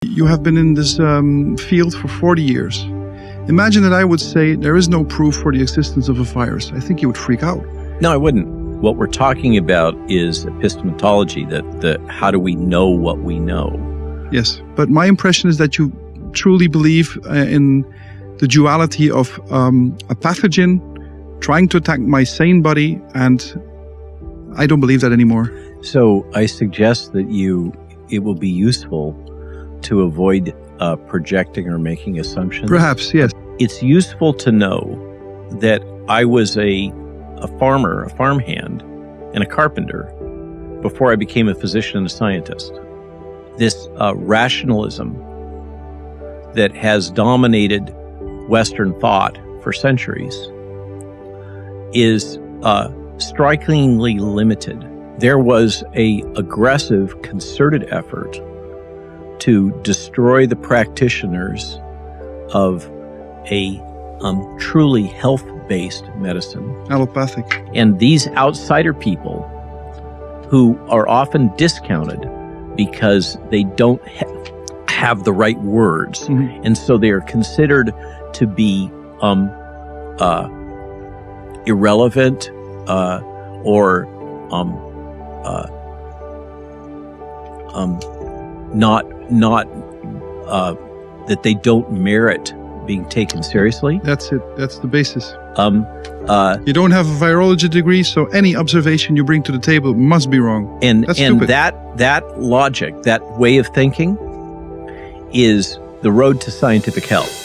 You have been in this field for 40 years. Imagine that I would say there is no proof for the existence of a virus. I think you would freak out. No, I wouldn't. What we're talking about is epistemology, that how do we know what we know? Yes, but my impression is that you truly believe in the duality of a pathogen trying to attack my sane body, and I don't believe that anymore. So I suggest that it will be useful to avoid projecting or making assumptions. Perhaps, yes. It's useful to know that I was a farmer, a farmhand, and a carpenter before I became a physician and a scientist. This rationalism that has dominated Western thought for centuries is strikingly limited. There was an aggressive, concerted effort to destroy the practitioners of a truly health-based medicine. Allopathic. And these outsider people who are often discounted because they don't have the right words. Mm-hmm. And so they are considered to be irrelevant or not that they don't merit being taken seriously. That's it. That's the basis. You don't have a virology degree, so any observation you bring to the table must be wrong. And that's stupid. that logic, that way of thinking, is the road to scientific health.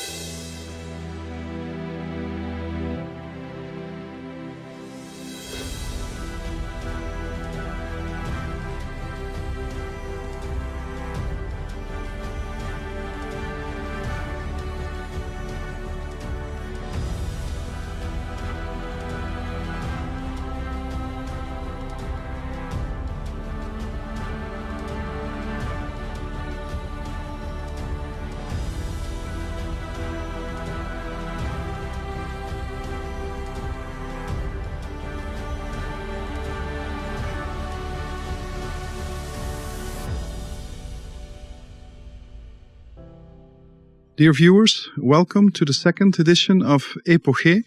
Dear viewers, welcome to the second edition of Epoché,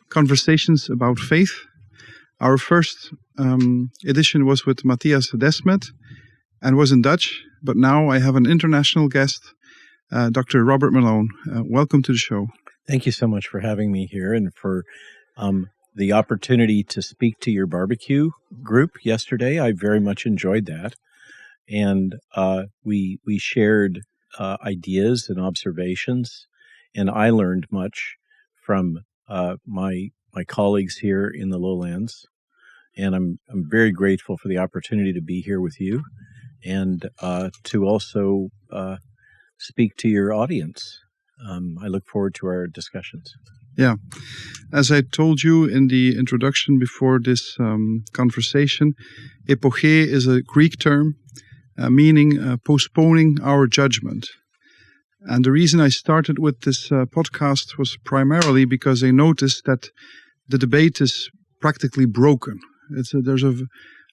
Conversations about Faith. Our first edition was with Matthias Desmet and was in Dutch, but now I have an international guest, Dr. Robert Malone. Welcome to the show. Thank you so much for having me here and for the opportunity to speak to your barbecue group yesterday. I very much enjoyed that. And we shared ideas and observations, and I learned much from my colleagues here in the lowlands, and I'm very grateful for the opportunity to be here with you and to also speak to your audience. I look forward to our discussions. Yeah, as I told you in the introduction before this conversation, epoché is a Greek term meaning postponing our judgment. And the reason I started with this podcast was primarily because I noticed that the debate is practically broken. There's a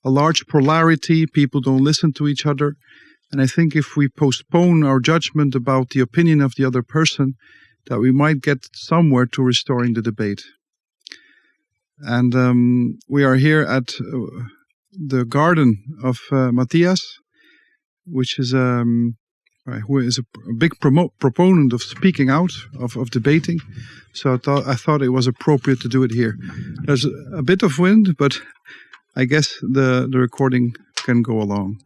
large polarity, people don't listen to each other, and I think if we postpone our judgment about the opinion of the other person, that we might get somewhere to restoring the debate. And we are here at the garden of Matthias, which is who is a big proponent of speaking out, of debating. So I thought it was appropriate to do it here. There's a bit of wind, but I guess the recording can go along.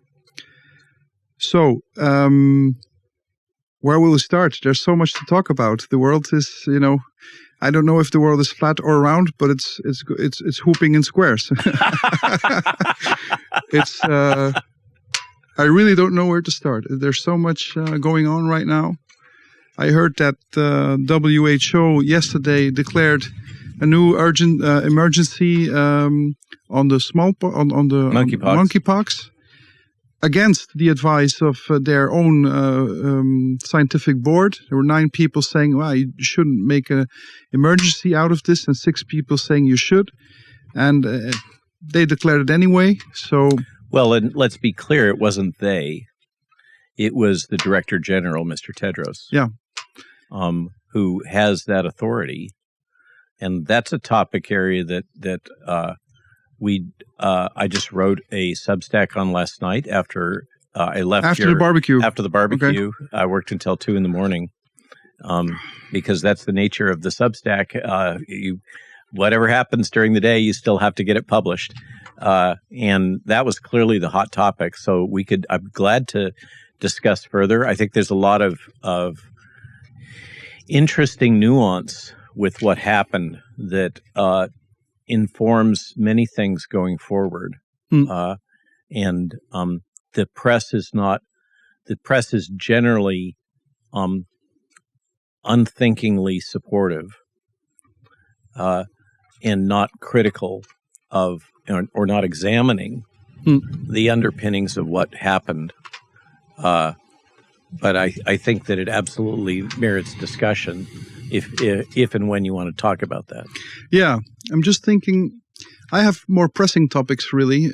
So, where will we start? There's so much to talk about. The world is, I don't know if the world is flat or round, but it's hooping in squares. I really don't know where to start. There's so much going on right now. I heard that WHO yesterday declared a new urgent emergency on the monkeypox, against the advice of their own scientific board. There were 9 people saying, well, you shouldn't make an emergency out of this, and 6 people saying you should. And they declared it anyway. So, well, and let's be clear, it wasn't they. it was the Director General, Mr. Tedros, Yeah. Who has that authority. And that's a topic area that I just wrote a Substack on last night after I left After the barbecue. After the barbecue. Okay. I worked until 2 a.m. Because that's the nature of the Substack. Whatever happens during the day, you still have to get it published. And that was clearly the hot topic. So I'm glad to discuss further. I think there's a lot of interesting nuance with what happened that informs many things going forward. And the press is generally unthinkingly supportive and not critical of or not examining the underpinnings of what happened. But I think that it absolutely merits discussion if and when you want to talk about that. Yeah, I'm just thinking, I have more pressing topics really,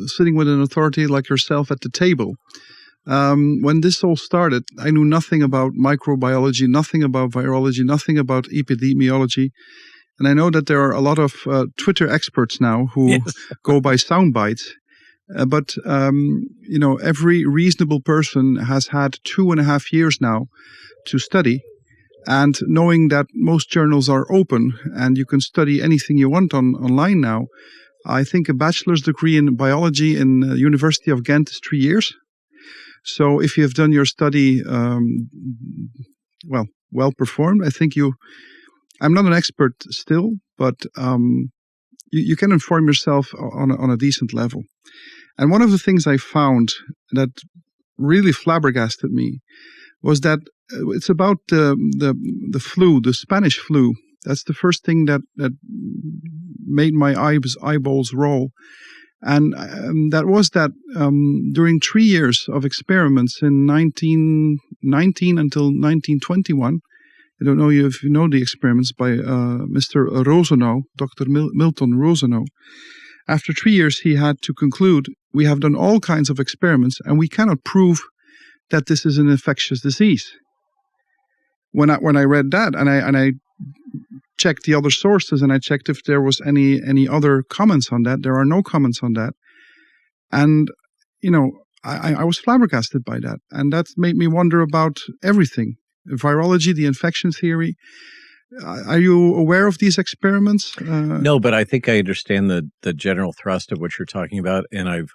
sitting with an authority like yourself at the table. When this all started, I knew nothing about microbiology, nothing about virology, nothing about epidemiology. And I know that there are a lot of Twitter experts now who go by sound bites. But every reasonable person has had 2.5 years now to study. And knowing that most journals are open and you can study anything you want online now, I think a bachelor's degree in biology in the University of Ghent is 3 years. So if you have done your study well performed, I think I'm not an expert still, but you can inform yourself on a decent level. And one of the things I found that really flabbergasted me was that it's about the flu, the Spanish flu. That's the first thing that made my eyeballs roll. And that was that during 3 years of experiments in 1919 until 1921, I don't know if you know the experiments by Mr. Rosenau, Dr. Milton Rosenau. After 3 years, he had to conclude, we have done all kinds of experiments and we cannot prove that this is an infectious disease. When I read that and I checked the other sources and I checked if there was any other comments on that, there are no comments on that. And, I was flabbergasted by that. And that made me wonder about everything. Virology, the infection theory. Are you aware of these experiments? No, but I think I understand the general thrust of what you're talking about. And I've,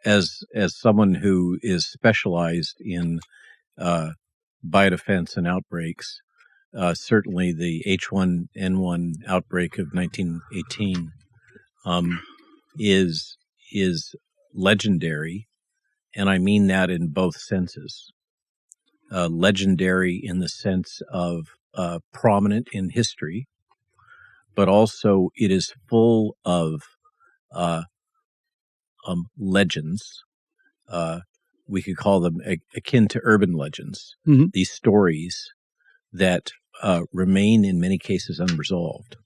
as someone who is specialized in biodefense and outbreaks, certainly the H1N1 outbreak of 1918 is legendary, and I mean that in both senses. Legendary in the sense of prominent in history, but also it is full of legends. We could call them akin to urban legends. Mm-hmm. These stories that remain in many cases unresolved,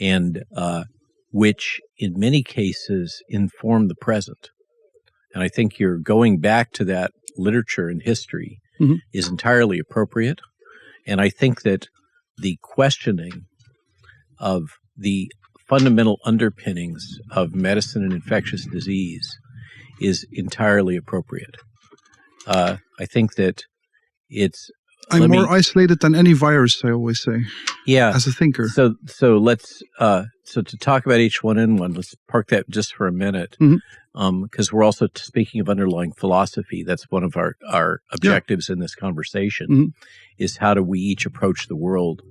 and which in many cases inform the present. And I think you're going back to that literature and history is entirely appropriate. And I think that the questioning of the fundamental underpinnings of medicine and infectious disease is entirely appropriate. I think that it's... I'm more isolated than any virus, I always say. Yeah. As a thinker. So let's... So to talk about H1N1, let's park that just for a minute, because we're also speaking of underlying philosophy. That's one of our objectives in this conversation, is how do we each approach the world,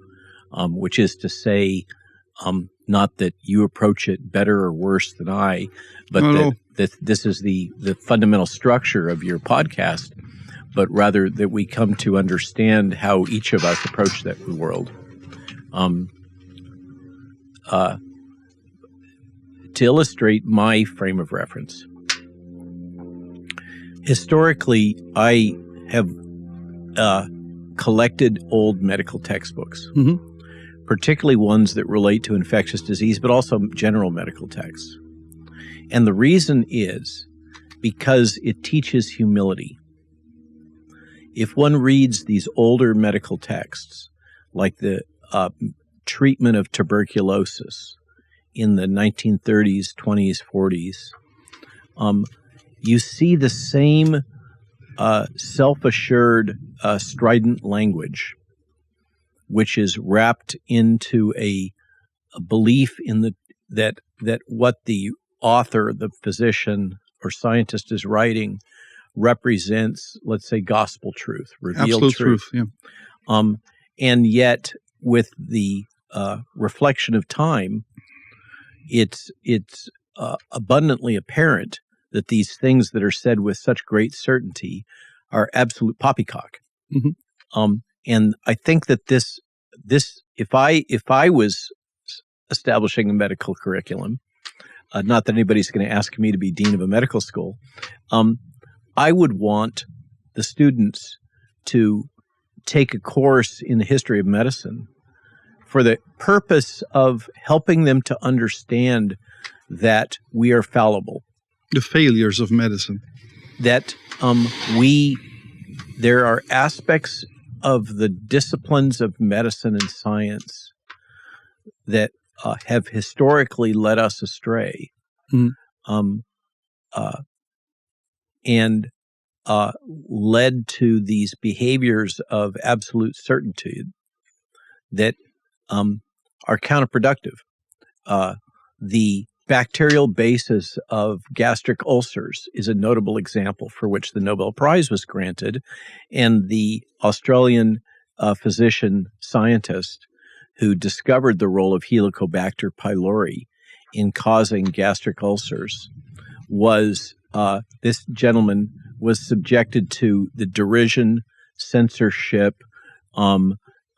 which is to say, not that you approach it better or worse than I, but that this is the fundamental structure of your podcast, but rather that we come to understand how each of us approach that world. To illustrate my frame of reference, historically, I have collected old medical textbooks, particularly ones that relate to infectious disease, but also general medical texts. And the reason is because it teaches humility. if one reads these older medical texts, like the treatment of tuberculosis in the 1930s, 20s, 40s, you see the same self-assured, strident language, which is wrapped into a belief in that what the author, the physician or scientist is writing represents, let's say, gospel truth, revealed Absolute truth. Yeah. And yet, with the reflection of time, it's abundantly apparent that these things that are said with such great certainty are absolute poppycock. Mm-hmm. And I think that this if I was establishing a medical curriculum, not that anybody's going to ask me to be dean of a medical school, I would want the students to take a course in the history of medicine for the purpose of helping them to understand that we are fallible. The failures of medicine. That there are aspects of the disciplines of medicine and science that have historically led us astray, and led to these behaviors of absolute certainty that are counterproductive. The bacterial basis of gastric ulcers is a notable example for which the Nobel Prize was granted, and the Australian physician scientist who discovered the role of Helicobacter pylori in causing gastric ulcers was this gentleman was subjected to the derision, censorship,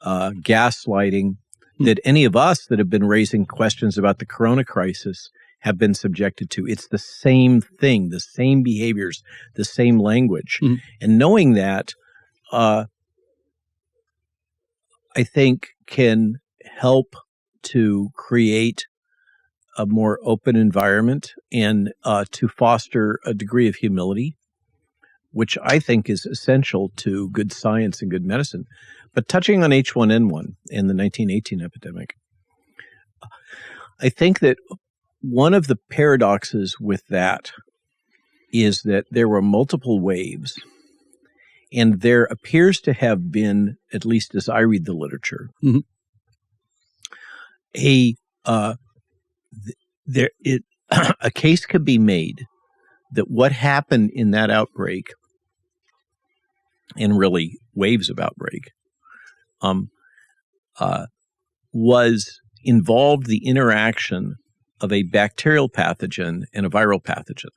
gaslighting that any of us that have been raising questions about the corona crisis have been subjected to. It's the same thing, the same behaviors, the same language. Mm-hmm. And knowing that, I think can help to create a more open environment and to foster a degree of humility, which I think is essential to good science and good medicine. But touching on H1N1 and the 1918 epidemic, I think that one of the paradoxes with that is that there were multiple waves, and there appears to have been, at least as I read the literature, mm-hmm. A case could be made that what happened in that outbreak, and really waves of outbreak, involved the interaction of a bacterial pathogen and a viral pathogen.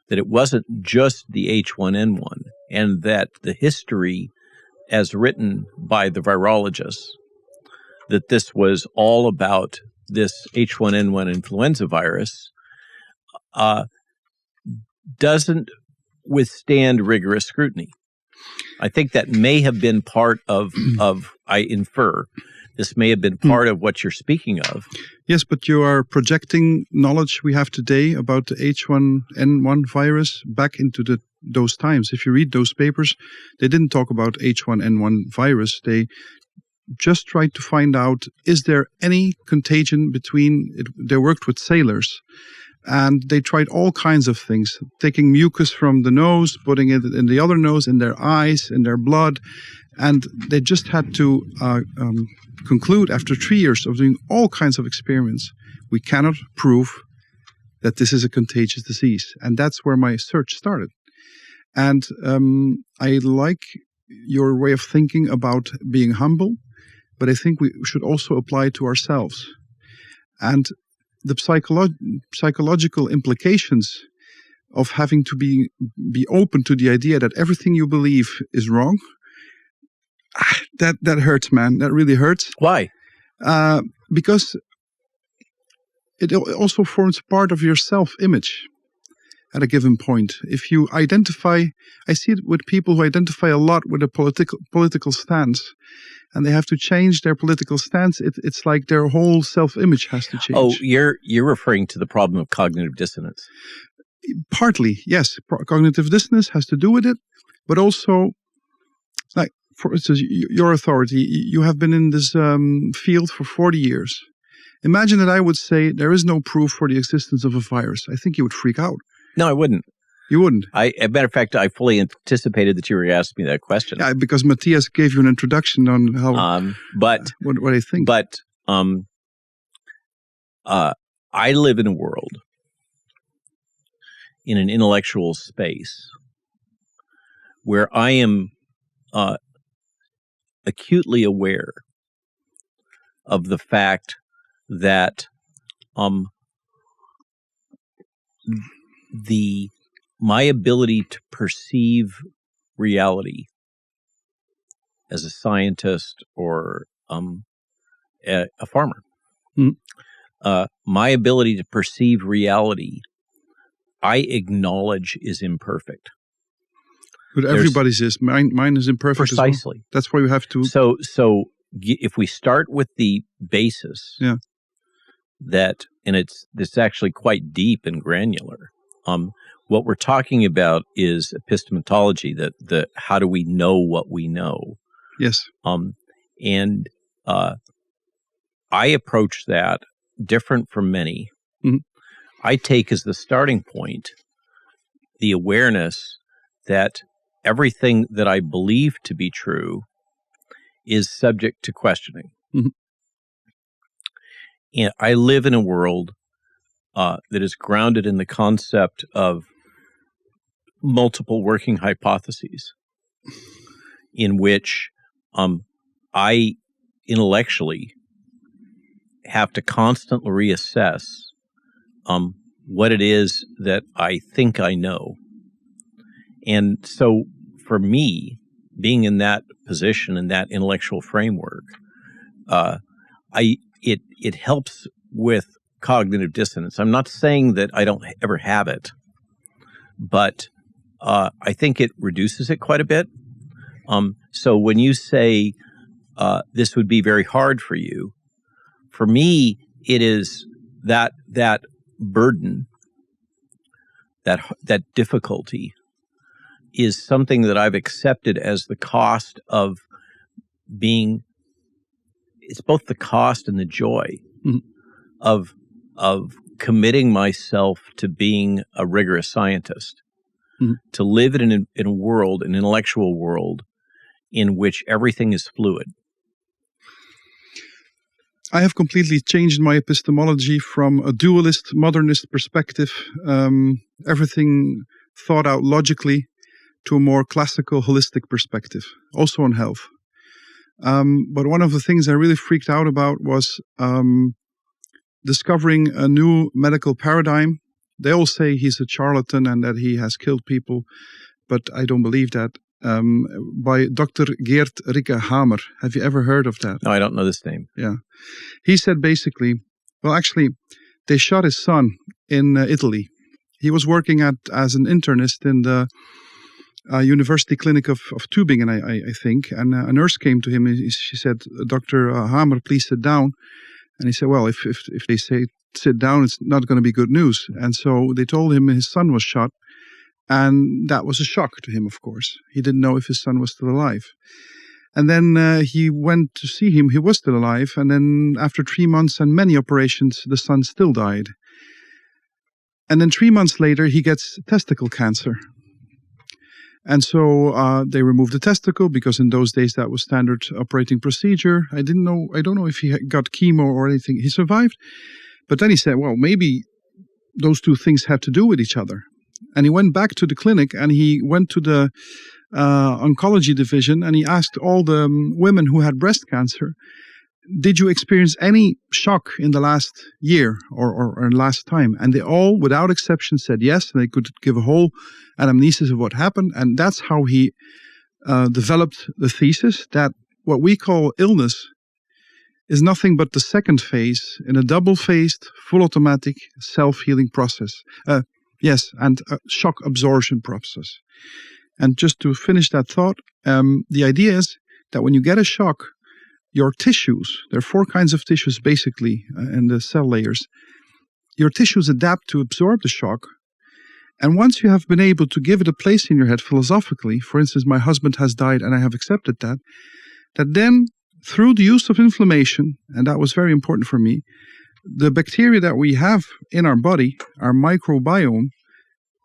That it wasn't just the H1N1, and that the history, as written by the virologists, that this was all about this H1N1 influenza virus, doesn't withstand rigorous scrutiny. I think that may have been part of I infer, this may have been part of what you're speaking of. Yes, but you are projecting knowledge we have today about the H1N1 virus back into those times. If you read those papers, they didn't talk about H1N1 virus. They just tried to find out, is there any contagion between it? They worked with sailors, and they tried all kinds of things, taking mucus from the nose, putting it in the other nose, in their eyes, in their blood. And they just had to conclude after 3 years of doing all kinds of experiments, we cannot prove that this is a contagious disease. And that's where my search started. And I like your way of thinking about being humble, but I think we should also apply to ourselves. And the psychological implications of having to be open to the idea that everything you believe is wrong, that hurts, man. That really hurts. Why? Because it also forms part of your self-image at a given point. If you identify, I see it with people who identify a lot with a political stance, and they have to change their political stance. It's like their whole self-image has to change. Oh, you're referring to the problem of cognitive dissonance. Partly, yes. Cognitive dissonance has to do with it, but also for instance, your authority, you have been in this field for 40 years. Imagine that I would say there is no proof for the existence of a virus. I think you would freak out. No, I wouldn't. You wouldn't? As a matter of fact, I fully anticipated that you were asking me that question. Yeah, because Matthias gave you an introduction on how what I think. But I live in a world, in an intellectual space, where I am acutely aware of the fact that my ability to perceive reality as a scientist or a farmer, my ability to perceive reality, I acknowledge is imperfect. But everybody's is. Mine is imperfect. Precisely. As well. That's why you have to. So if we start with the basis, that, and it's actually quite deep and granular. What we're talking about is epistemology. The how do we know what we know? Yes. And I approach that different from many. Mm-hmm. I take as the starting point the awareness that everything that I believe to be true is subject to questioning. Mm-hmm. And I live in a world that is grounded in the concept of multiple working hypotheses, in which I intellectually have to constantly reassess what it is that I think I know. And so for me, being in that position, in that intellectual framework, it helps with cognitive dissonance. I'm not saying that I don't ever have it, but I think it reduces it quite a bit. So when you say this would be very hard for you, for me, it is that burden, that difficulty is something that I've accepted as the cost of being. It's both the cost and the joy of committing myself to being a rigorous scientist, to live in a world, an intellectual world, in which everything is fluid. I have completely changed my epistemology from a dualist, modernist perspective, everything thought out logically, to a more classical, holistic perspective, also on health. But one of the things I really freaked out about was discovering a new medical paradigm. They all say he's a charlatan and that he has killed people, but I don't believe that. By Dr. Geert Ricke Hamer. Have you ever heard of that? No, I don't know this name. Yeah. He said basically, well, actually, they shot his son in Italy. He was working as an internist in the University Clinic of Tübingen, I think, and a nurse came to him. She said, Dr. Hamer, please sit down. And he said, well, if they say sit down, it's not going to be good news. And so they told him his son was shot. And that was a shock to him, of course. He didn't know if his son was still alive. And then he went to see him. He was still alive. And then after 3 months and many operations, the son still died. And then 3 months later, he gets testicle cancer. And so they removed the testicle because in those days that was standard operating procedure. I don't know if he got chemo or anything. He survived. But then he said, well, maybe those two things had to do with each other. And he went back to the clinic and he went to the oncology division and he asked all the women who had breast cancer, did you experience any shock in the last year or last time? And they all, without exception, said yes. And they could give a whole anamnesis of what happened. And that's how he developed the thesis that what we call illness is nothing but the second phase in a double-phased, full automatic self-healing process. Yes, and a shock absorption process. And just to finish that thought, the idea is that when you get a shock, your tissues, there are 4 kinds of tissues basically in the cell layers, your tissues adapt to absorb the shock, And once you have been able to give it a place in your head philosophically, for instance, my husband has died and I have accepted that then through the use of inflammation, and that was very important for me, the bacteria that we have in our body, our microbiome,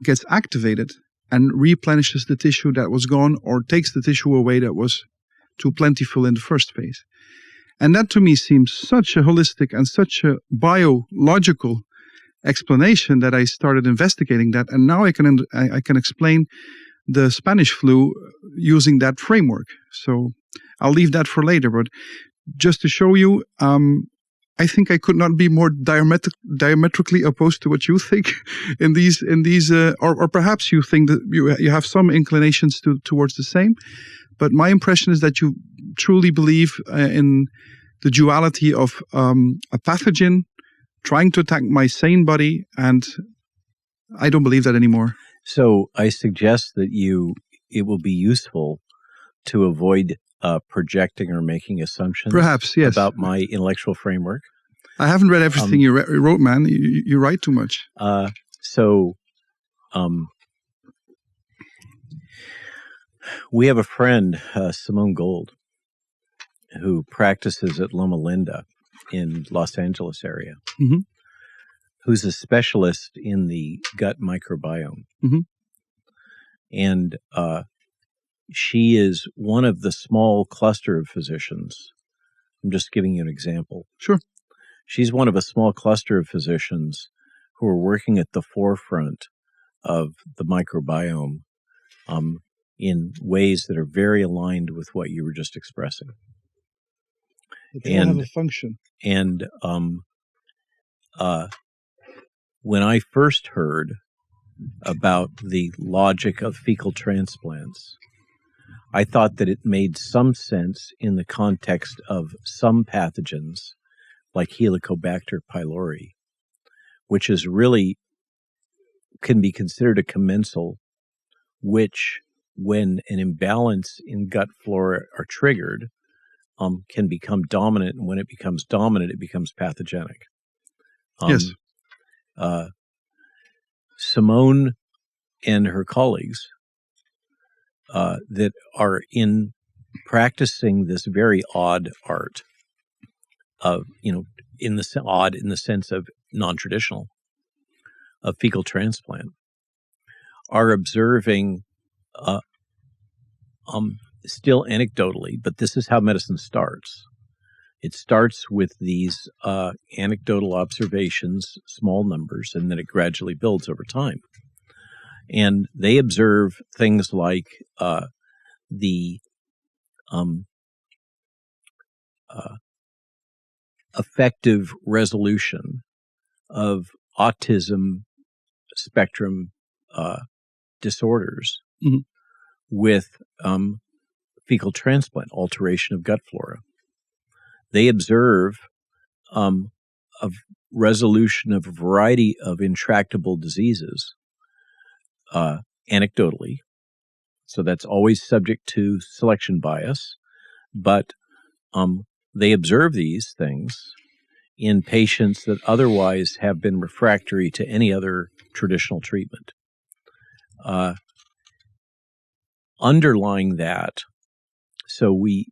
gets activated and replenishes the tissue that was gone or takes the tissue away that was too plentiful in the first place. And that to me seems such a holistic and such a biological explanation that I started investigating that. And now I can explain the Spanish flu using that framework. So I'll leave that for later. But just to show you, I think I could not be more diametrically opposed to what you think in these, or perhaps you think that you have some inclinations towards the same. But my impression is that you truly believe in the duality of a pathogen trying to attack my sane body, and I don't believe that anymore. So I suggest that it will be useful to avoid projecting or making assumptions perhaps, yes, about my intellectual framework. I haven't read everything you wrote, man. You write too much. We have a friend, Simone Gold, who practices at Loma Linda in Los Angeles area, mm-hmm. who's a specialist in the gut microbiome. Mm-hmm. And she is one of the small cluster of physicians. I'm just giving you an example. Sure. She's one of a small cluster of physicians who are working at the forefront of the microbiome in ways that are very aligned with what you were just expressing. They all have a function. And when I first heard about the logic of fecal transplants, I thought that it made some sense in the context of some pathogens, like Helicobacter pylori, which is really can be considered a commensal, which, when an imbalance in gut flora are triggered, can become dominant, and when it becomes dominant, it becomes pathogenic. Yes. Simone and her colleagues that are in practicing this very odd art of, in the sense of non-traditional, of fecal transplant, are observing still anecdotally, but this is how medicine starts. It starts with these anecdotal observations, small numbers, and then it gradually builds over time. And they observe things like the effective resolution of autism spectrum disorders mm-hmm. with fecal transplant, alteration of gut flora. They observe a resolution of a variety of intractable diseases anecdotally. So that's always subject to selection bias. But they observe these things in patients that otherwise have been refractory to any other traditional treatment. Underlying that, so we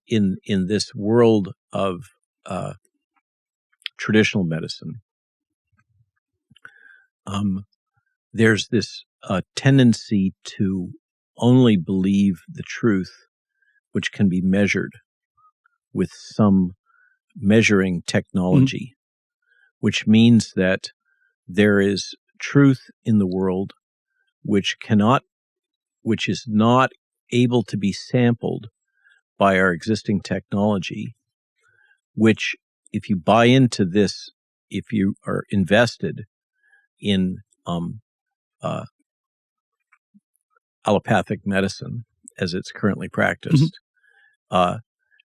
in this world of traditional medicine, there's this tendency to only believe the truth which can be measured with some measuring technology, which means that there is truth in the world which is not able to be sampled by our existing technology, which, if you buy into this, if you are invested in allopathic medicine as it's currently practiced,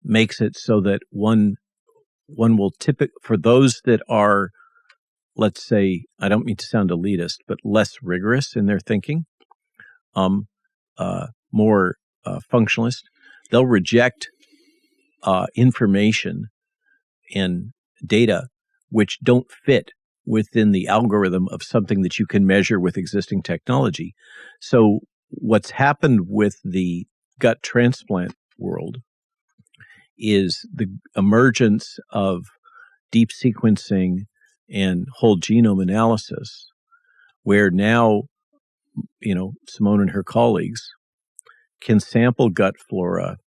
makes it so that one will for those that are, let's say, I don't mean to sound elitist, but less rigorous in their thinking, more functionalist, they'll reject information and data which don't fit within the algorithm of something that you can measure with existing technology. So what's happened with the gut transplant world is the emergence of deep sequencing and whole genome analysis, where now, Simone and her colleagues can sample gut flora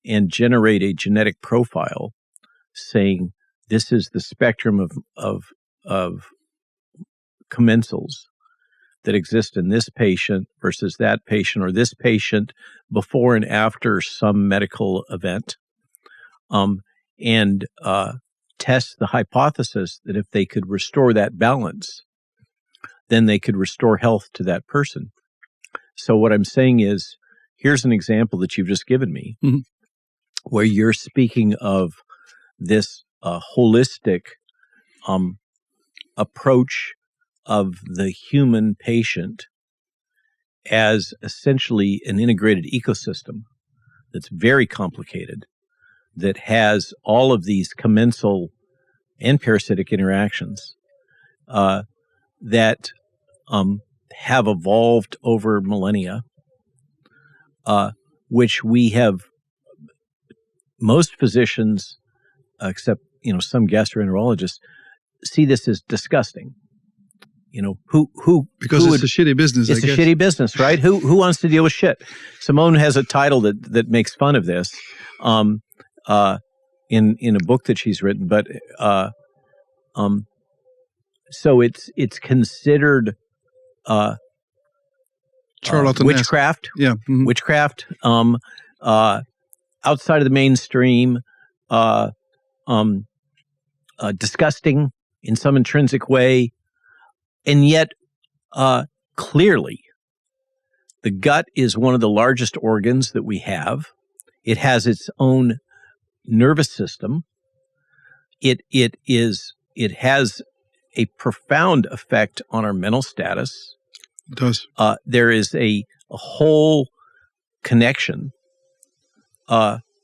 and generate a genetic profile saying this is the spectrum of commensals that exist in this patient versus that patient, or this patient before and after some medical event, and test the hypothesis that if they could restore that balance, then they could restore health to that person. So what I'm saying is, here's an example that you've just given me, where you're speaking of this holistic approach of the human patient as essentially an integrated ecosystem that's very complicated, that has all of these commensal and parasitic interactions that have evolved over millennia, which we have, most physicians, except some gastroenterologists, see this as disgusting. Because it's a shitty business. It's a shitty business, right? Who wants to deal with shit? Simone has a title that makes fun of this in a book that she's written, but so it's considered witchcraft. Yeah, witchcraft. Outside of the mainstream, disgusting in some intrinsic way. And yet, clearly, the gut is one of the largest organs that we have. It has its own nervous system. It has a profound effect on our mental status. It does. There is a whole connection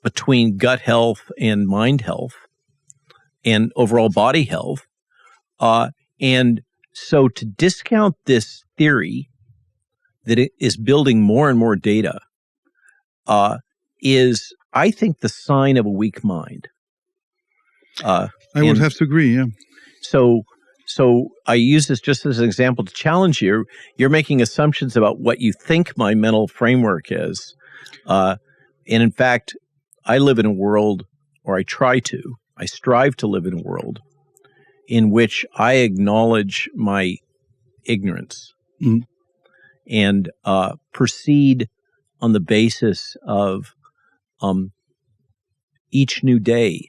between gut health and mind health and overall body health. And so to discount this theory that it is building more and more data is, I think, the sign of a weak mind. I would have to agree, yeah. So I use this just as an example to challenge you. You're making assumptions about what you think my mental framework is. And in fact, I live in a world, or I strive to live in a world in which I acknowledge my ignorance and proceed on the basis of each new day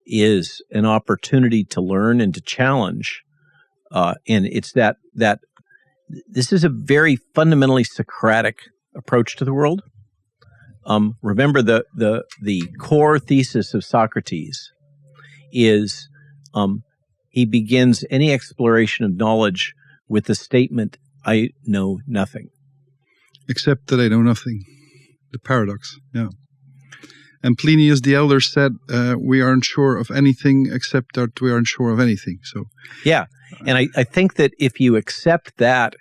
is an opportunity to learn and to challenge. And it's that this is a very fundamentally Socratic approach to the world. Remember, the core thesis of Socrates is he begins any exploration of knowledge with the statement, I know nothing. Except that I know nothing. The paradox, yeah. And Plinius the Elder said, we aren't sure of anything except that we aren't sure of anything. So, yeah, and I think that if you accept that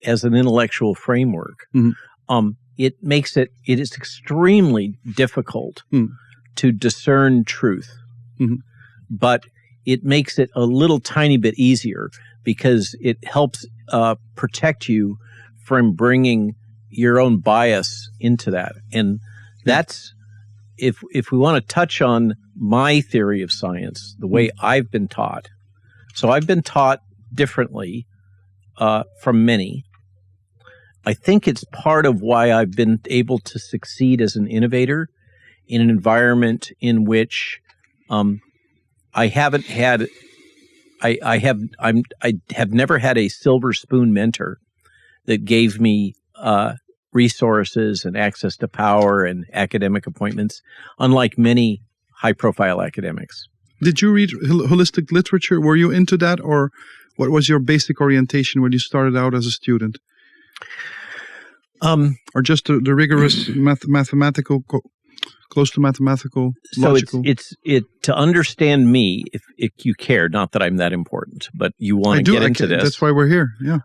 as an intellectual framework, it is extremely difficult to discern truth. But it makes it a little tiny bit easier because it helps protect you from bringing your own bias into that. And that's, if we want to touch on my theory of science, the way I've been taught. So I've been taught differently from many. I think it's part of why I've been able to succeed as an innovator in an environment in which I have never had a silver spoon mentor that gave me resources and access to power and academic appointments, unlike many high-profile academics. Did you read holistic literature? Were you into that, or what was your basic orientation when you started out as a student? Or just the rigorous mathematical close to mathematical, so logical. it's to understand me, if you care, not that I'm that important, but you want to get into this. That's why we're here. Yeah.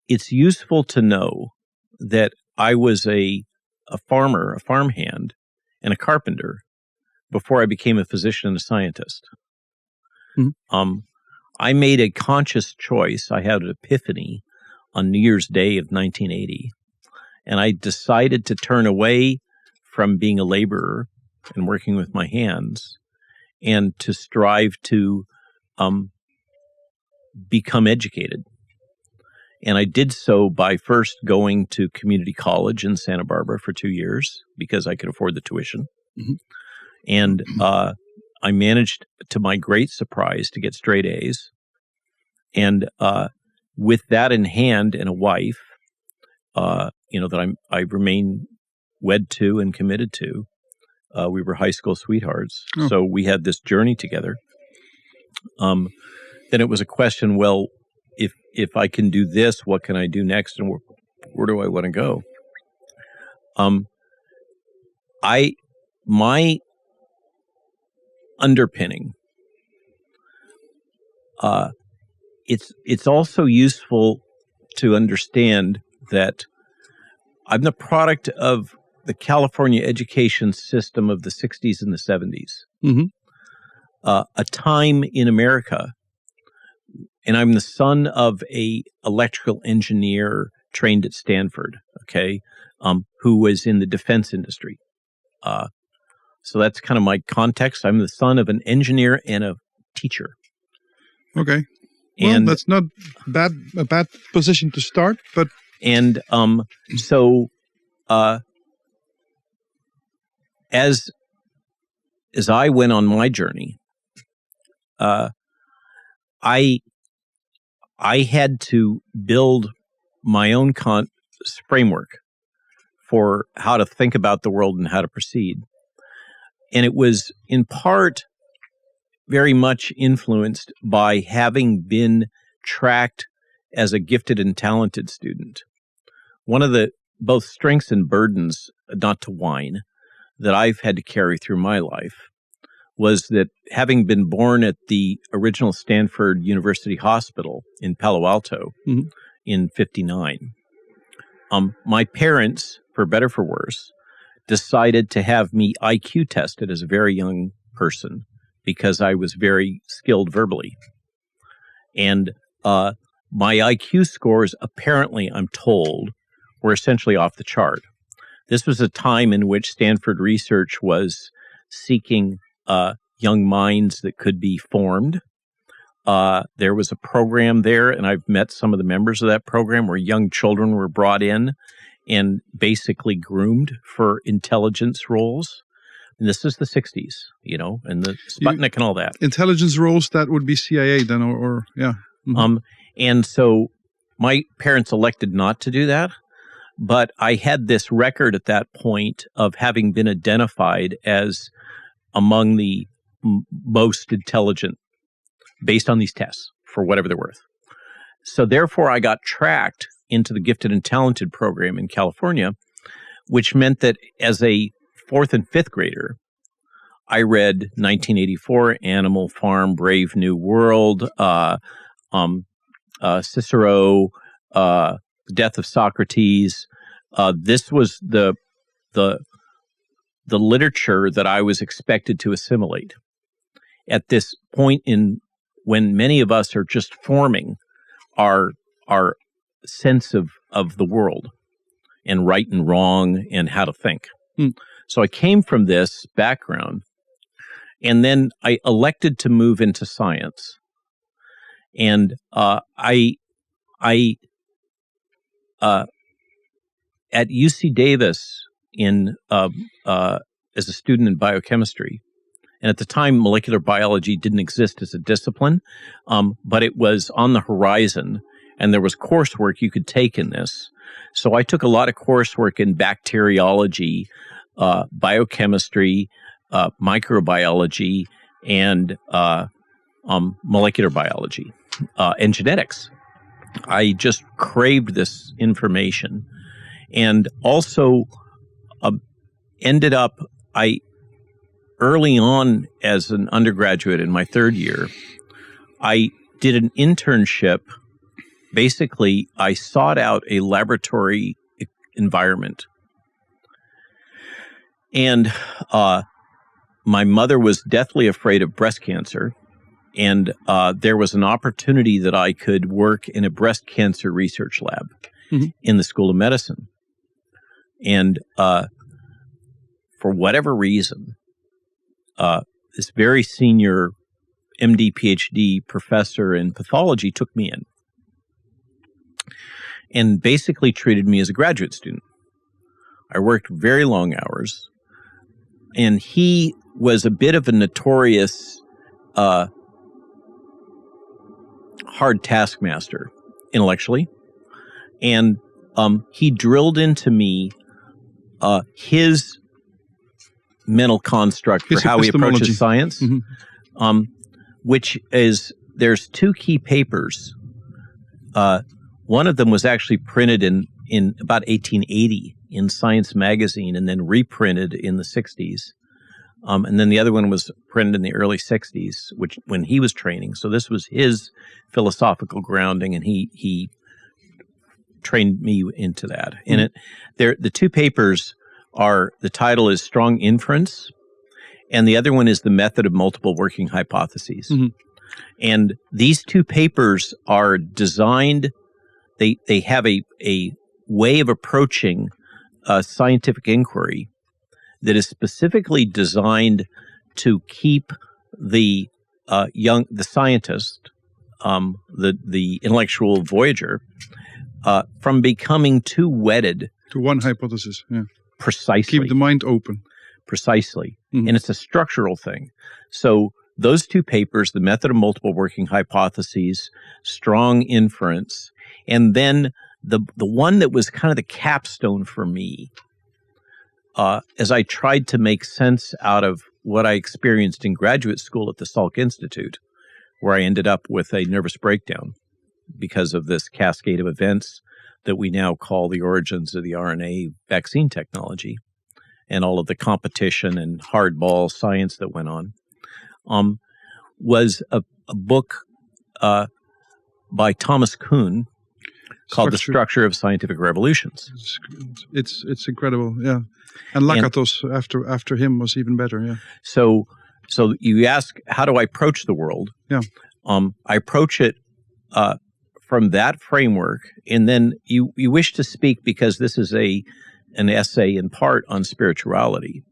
It's useful to know that I was a farmer, a farmhand, and a carpenter before I became a physician and a scientist. Mm-hmm. I made a conscious choice. I had an epiphany on New Year's Day of 1980, and I decided to turn away from being a laborer and working with my hands and to strive to become educated. And I did so by first going to community college in Santa Barbara for 2 years because I could afford the tuition. Mm-hmm. And I managed, to my great surprise, to get straight A's. And with that in hand and a wife, that I remain wed to and committed to, we were high school sweethearts. Oh. So we had this journey together. Then it was a question, well, if I can do this, what can I do next, and where do I want to go? My underpinning. It's also useful to understand that I'm the product of the California education system of the 60s and the 70s. Mm-hmm. A time in America, and I'm the son of a electrical engineer trained at Stanford, who was in the defense industry. So that's kind of my context. I'm the son of an engineer and a teacher. Okay. Well, that's not a bad position to start, but... And so as I went on my journey, I had to build my own framework for how to think about the world and how to proceed. And it was in part very much influenced by having been tracked as a gifted and talented student. One of the both strengths and burdens, not to whine, that I've had to carry through my life was that having been born at the original Stanford University Hospital in Palo Alto mm-hmm. in 1959, my parents, for better for worse, decided to have me IQ tested as a very young person because I was very skilled verbally. And my IQ scores, apparently, I'm told, were essentially off the chart. This was a time in which Stanford research was seeking young minds that could be formed. There was a program there, and I've met some of the members of that program, where young children were brought in and basically groomed for intelligence roles. And this is the 60s, and the Sputnik and all that. Intelligence roles, that would be CIA then, or yeah. Mm-hmm. And so my parents elected not to do that, but I had this record at that point of having been identified as among the most intelligent based on these tests, for whatever they're worth. So therefore, I got tracked into the gifted and talented program in California, which meant that as a 4th and 5th grader, I read 1984, Animal Farm, Brave New World, Cicero, Death of Socrates. This was the literature that I was expected to assimilate at this point when many of us are just forming our sense of the world and right and wrong and how to think. So I came from this background, and then I elected to move into science. And I at UC Davis as a student in biochemistry, and at the time molecular biology didn't exist as a discipline, but it was on the horizon, and there was coursework you could take in this. So I took a lot of coursework in bacteriology, biochemistry, microbiology, and molecular biology, and genetics. I just craved this information. And also, ended up, early on as an undergraduate in my third year, I did an internship. Basically, I sought out a laboratory environment. And my mother was deathly afraid of breast cancer. And there was an opportunity that I could work in a breast cancer research lab in the School of Medicine. And for whatever reason, this very senior MD, PhD professor in pathology took me in and basically treated me as a graduate student. I worked very long hours, and he was a bit of a notorious hard taskmaster intellectually, and he drilled into me his mental construct for how he approaches science, which is, there's two key papers. One of them was actually printed in about 1880 in Science magazine and then reprinted in the 60s. And then the other one was printed in the early 60s, which when he was training. So this was his philosophical grounding, and he trained me into that. And the two papers are, the title is Strong Inference, and the other one is The Method of Multiple Working Hypotheses. And these two papers are designed, they have a way of approaching scientific inquiry that is specifically designed to keep the scientist, the intellectual voyager, from becoming too wedded to one hypothesis. Yeah, precisely. Keep the mind open. Precisely, and it's a structural thing. So those two papers, The Method of Multiple Working Hypotheses, Strong Inference, and then the one that was kind of the capstone for me, as I tried to make sense out of what I experienced in graduate school at the Salk Institute, where I ended up with a nervous breakdown because of this cascade of events that we now call the origins of the RNA vaccine technology, and all of the competition and hardball science that went on, was a book by Thomas Kuhn called The Structure of Scientific Revolutions. It's incredible, yeah. And Lakatos after him was even better, yeah. So you ask, how do I approach the world? Yeah. I approach it from that framework, and then you wish to speak, because this is an essay in part on spirituality.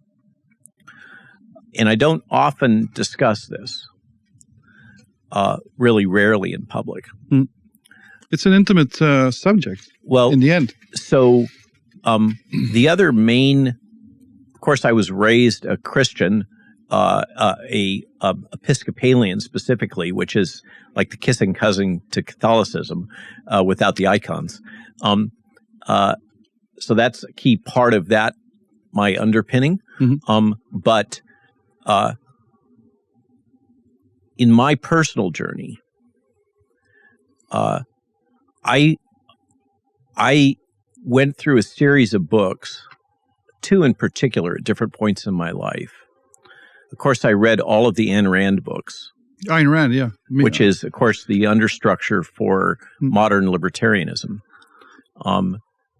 And I don't often discuss this, really rarely in public. It's an intimate subject, well, in the end. So the other main, of course, I was raised a Christian, Episcopalian specifically, which is like the kissing cousin to Catholicism without the icons. So that's a key part of that, my underpinning. But in my personal journey, I went through a series of books, two in particular, at different points in my life. Of course, I read all of the Ayn Rand books. Ayn Rand, yeah. Which is, of course, the understructure for modern libertarianism.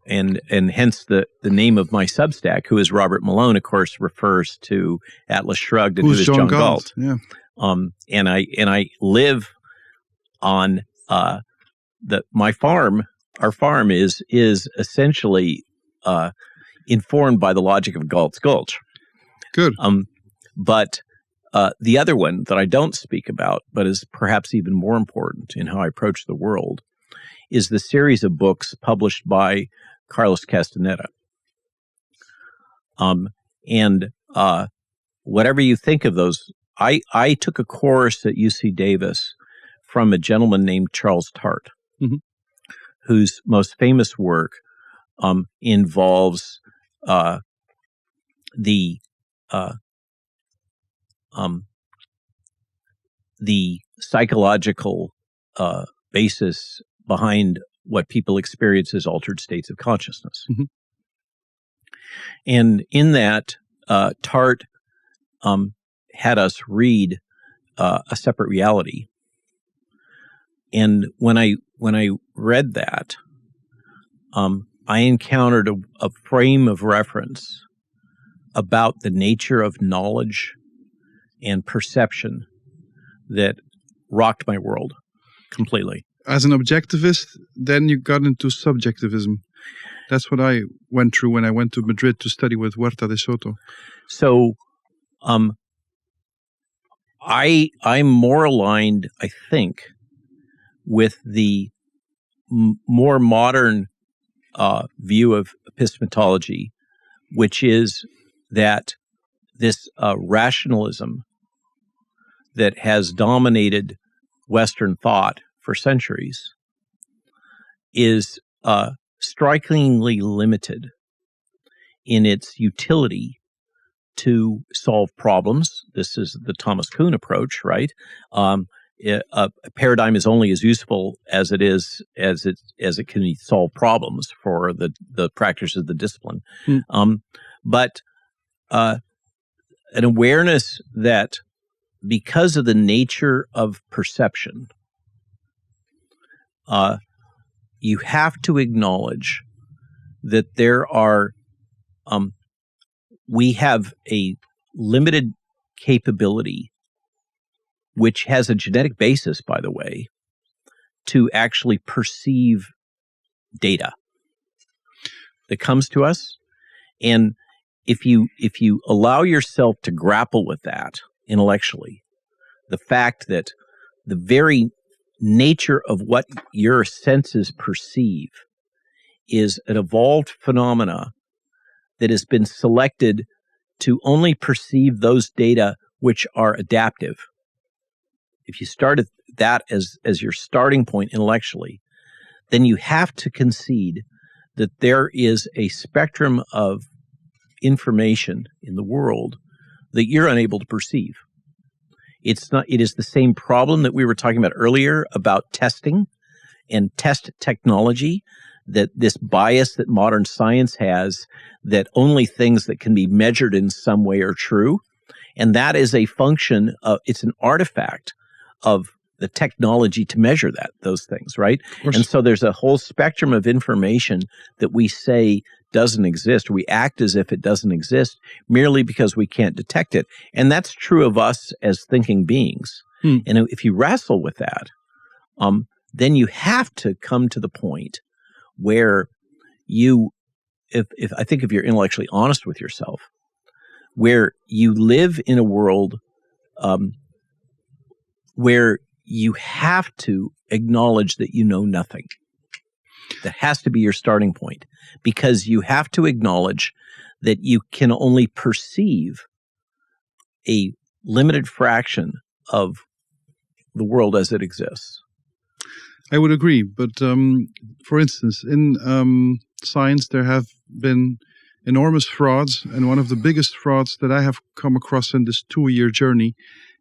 And hence the name of my Substack, who is Robert Malone, of course, refers to Atlas Shrugged, and who is John Galt. Yeah. And I live on my farm. Our farm is essentially informed by the logic of Galt's Gulch. Good. But the other one that I don't speak about, but is perhaps even more important in how I approach the world, is the series of books published by Carlos Castaneda. And whatever you think of those, I took a course at UC Davis from a gentleman named Charles Tart, whose most famous work involves the psychological basis behind what people experience as altered states of consciousness. And in that, Tart had us read A Separate Reality. And when I read that, I encountered a frame of reference about the nature of knowledge and perception that rocked my world completely. As an objectivist, then you got into subjectivism. That's what I went through when I went to Madrid to study with Huerta de Soto. So, I'm more aligned, I think, with the more modern view of epistemology, which is that this rationalism that has dominated Western thought for centuries is strikingly limited in its utility to solve problems. This is the Thomas Kuhn approach, right? A paradigm is only as useful as it can solve problems for the practice of the discipline. But an awareness that because of the nature of perception, you have to acknowledge that there are we have a limited capability, which has a genetic basis, by the way, to actually perceive data that comes to us. And if you allow yourself to grapple with that intellectually, the fact that the very nature of what your senses perceive is an evolved phenomena that has been selected to only perceive those data which are adaptive. If you start at that as your starting point intellectually, then you have to concede that there is a spectrum of information in the world that you're unable to perceive. It is the same problem that we were talking about earlier about testing and test technology, that this bias that modern science has, that only things that can be measured in some way are true. And that is a function of, it's an artifact of the technology to measure those things, right? And so there's a whole spectrum of information that we say doesn't exist. We act as if it doesn't exist merely because we can't detect it. And that's true of us as thinking beings. And if you wrestle with that, then you have to come to the point where if you're intellectually honest with yourself, where you live in a world where you have to acknowledge that you know nothing. That has to be your starting point, because you have to acknowledge that you can only perceive a limited fraction of the world as it exists. I would agree, but for instance, in science there have been enormous frauds, and one of the biggest frauds that I have come across in this 2-year journey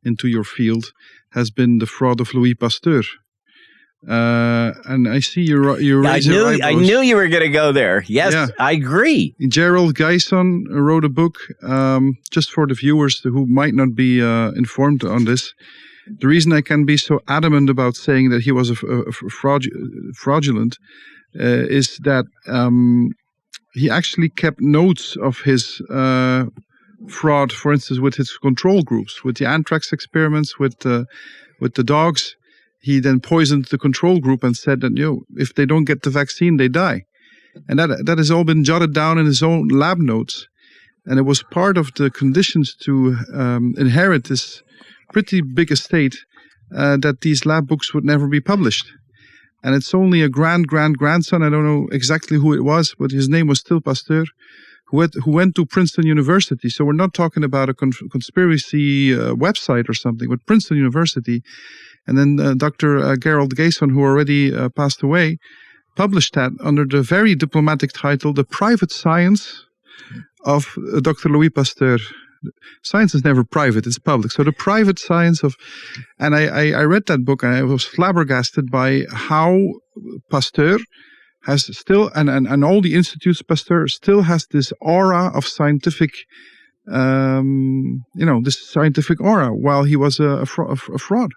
into your field has been the fraud of Louis Pasteur. And I see you raise your eyebrows. I knew you were going to go there. Yes, yeah. I agree. Gerald Geison wrote a book, just for the viewers who might not be informed on this. The reason I can be so adamant about saying that he was fraudulent is that he actually kept notes of his fraud, for instance, with his control groups, with the anthrax experiments, with the dogs. He then poisoned the control group and said that, if they don't get the vaccine, they die. And that has all been jotted down in his own lab notes. And it was part of the conditions to inherit this pretty big estate that these lab books would never be published. And it's only a grandson, I don't know exactly who it was, but his name was still Pasteur, who went to Princeton University. So we're not talking about a conspiracy website or something, but Princeton University. And then Dr. Gerald Geison, who already passed away, published that under the very diplomatic title, The Private Science of Dr. Louis Pasteur. Science is never private, it's public. So the private science of... And I read that book and I was flabbergasted by how Pasteur, has still, and all the institutes, Pasteur, still has this aura of scientific, this scientific aura, while he was a fraud.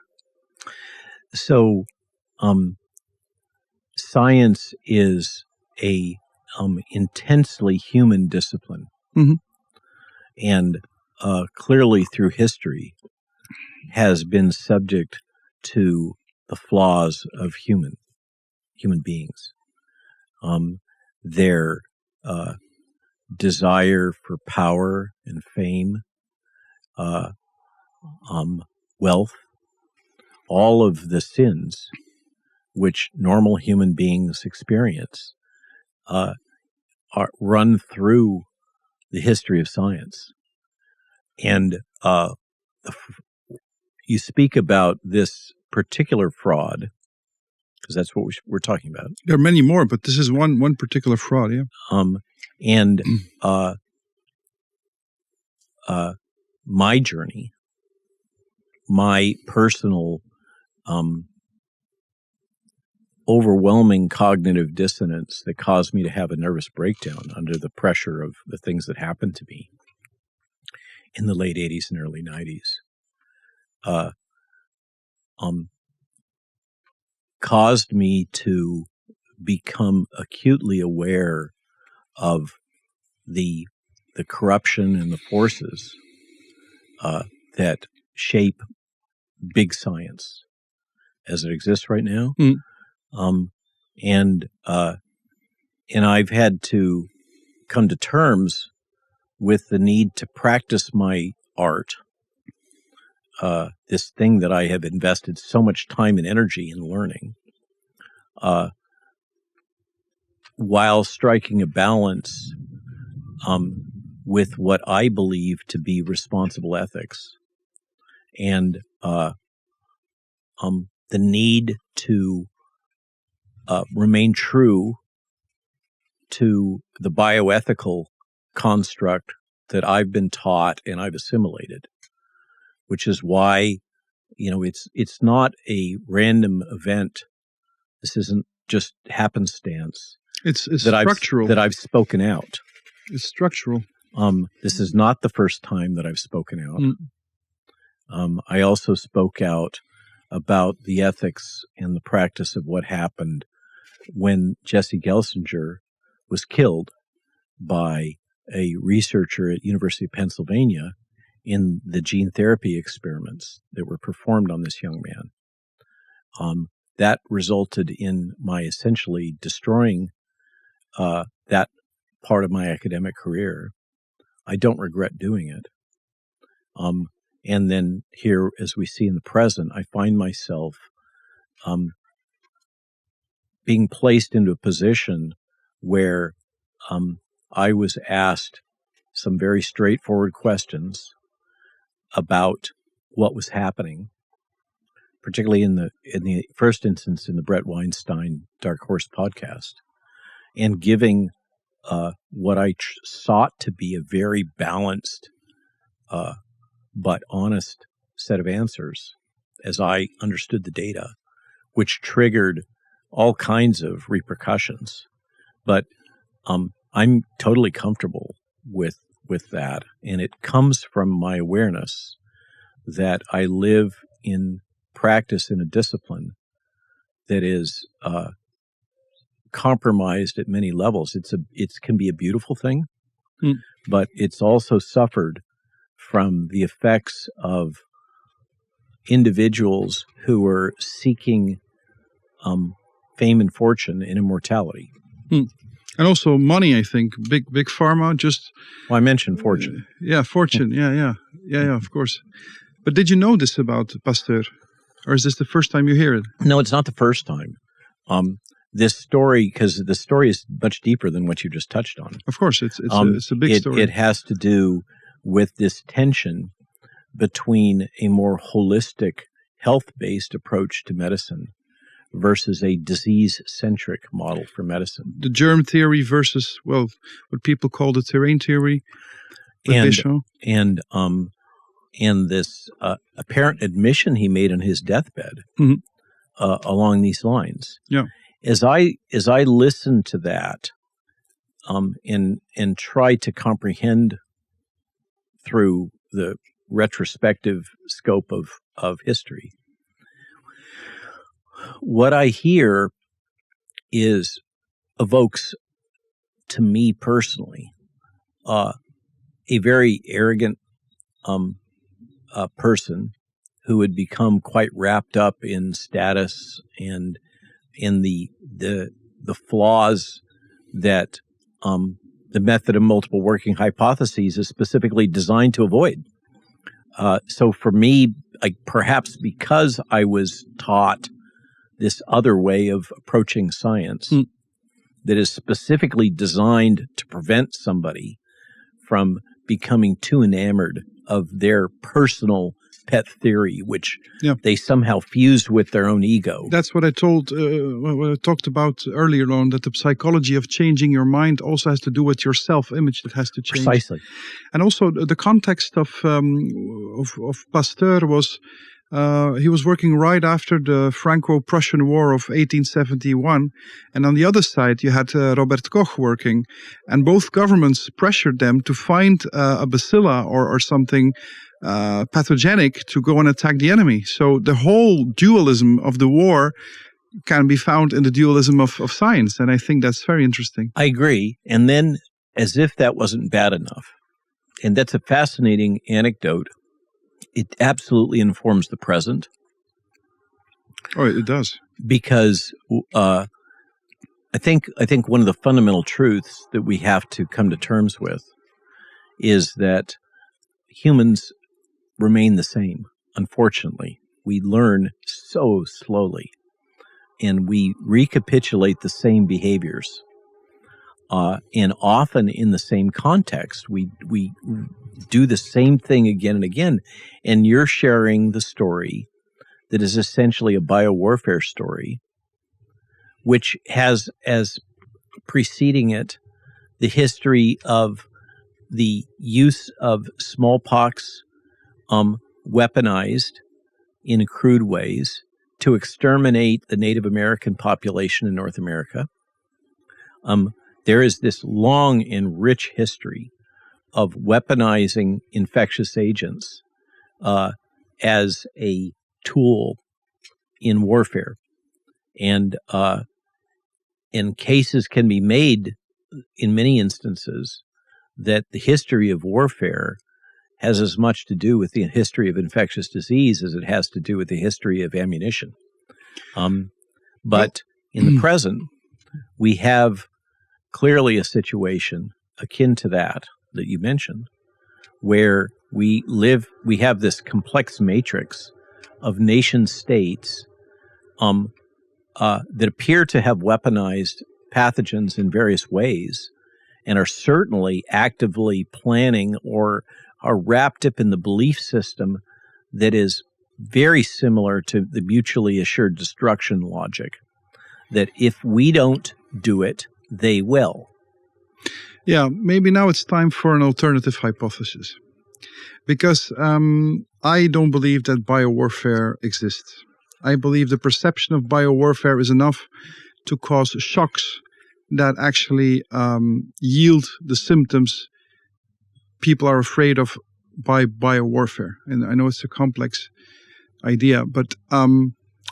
So, science is a intensely human discipline, Mm-hmm. and clearly through history has been subject to the flaws of human beings. Their desire for power and fame, wealth, all of the sins which normal human beings experience run through the history of science. And you speak about this particular fraud, because that's what we're talking about. There are many more, but this is one particular fraud, yeah. And my journey, my personal overwhelming cognitive dissonance that caused me to have a nervous breakdown under the pressure of the things that happened to me in the late 80s and early 90s, caused me to become acutely aware of the corruption and the forces that shape big science as it exists right now. And I've had to come to terms with the need to practice my art, this thing that I have invested so much time and energy in learning, while striking a balance with what I believe to be responsible ethics and the need to remain true to the bioethical construct that I've been taught and I've assimilated, which is why, it's not a random event. This isn't just happenstance. It's structural. That I've spoken out. It's structural. This is not the first time that I've spoken out. I also spoke out about the ethics and the practice of what happened when Jesse Gelsinger was killed by a researcher at University of Pennsylvania in the gene therapy experiments that were performed on this young man. That resulted in my essentially destroying that part of my academic career. I don't regret doing it. And then here, as we see in the present, I find myself being placed into a position where I was asked some very straightforward questions about what was happening, particularly in the first instance in the Brett Weinstein Dark Horse podcast, and giving what I sought to be a very balanced but honest set of answers as I understood the data, which triggered all kinds of repercussions. But I'm totally comfortable with that, and it comes from my awareness that I live in practice in a discipline that is compromised at many levels. It can be a beautiful thing, but it's also suffered from the effects of individuals who are seeking fame and fortune and immortality. And also money, I think. Big pharma just... Well, I mentioned fortune. Fortune. Yeah, of course. But did you know this about Pasteur? Or is this the first time you hear it? No, it's not the first time. This story, because the story is much deeper than what you just touched on. Of course, it's a big story. It has to do with this tension between a more holistic, health-based approach to medicine versus a disease-centric model for medicine. The germ theory versus, what people call the terrain theory. And this apparent admission he made on his deathbed along these lines. Yeah. As I listen to that, and try to comprehend through the retrospective scope of history, what I hear evokes to me personally a very arrogant person who had become quite wrapped up in status and in the flaws that the method of multiple working hypotheses is specifically designed to avoid. So for me, perhaps because I was taught this other way of approaching science that is specifically designed to prevent somebody from becoming too enamored of their personal pet theory, which they somehow fused with their own ego. That's what I what I talked about earlier on, that the psychology of changing your mind also has to do with your self-image that has to change. Precisely. And also the context of Pasteur was, he was working right after the Franco-Prussian War of 1871. And on the other side, you had Robert Koch working. And both governments pressured them to find a bacilla or something pathogenic to go and attack the enemy. So the whole dualism of the war can be found in the dualism of science. And I think that's very interesting. I agree. And then, as if that wasn't bad enough, and that's a fascinating anecdote, it absolutely informs the present. Oh, it does. Because I think one of the fundamental truths that we have to come to terms with is that humans remain the same. Unfortunately, we learn so slowly, and we recapitulate the same behaviors, and often in the same context. We do the same thing again and again. And you're sharing the story that is essentially a biowarfare story, which has as preceding it the history of the use of smallpox weaponized in crude ways to exterminate the Native American population in North America. There is this long and rich history of weaponizing infectious agents as a tool in warfare. And cases can be made in many instances that the history of warfare has as much to do with the history of infectious disease as it has to do with the history of ammunition. But in the present, we have clearly a situation akin to that you mentioned, where we have this complex matrix of nation states that appear to have weaponized pathogens in various ways and are certainly actively planning or are wrapped up in the belief system that is very similar to the mutually assured destruction logic, that if we don't do it, they will. Yeah, maybe now it's time for an alternative hypothesis. Because I don't believe that biowarfare exists. I believe the perception of biowarfare is enough to cause shocks that actually yield the symptoms people are afraid of by biowarfare. And I know it's a complex idea, but I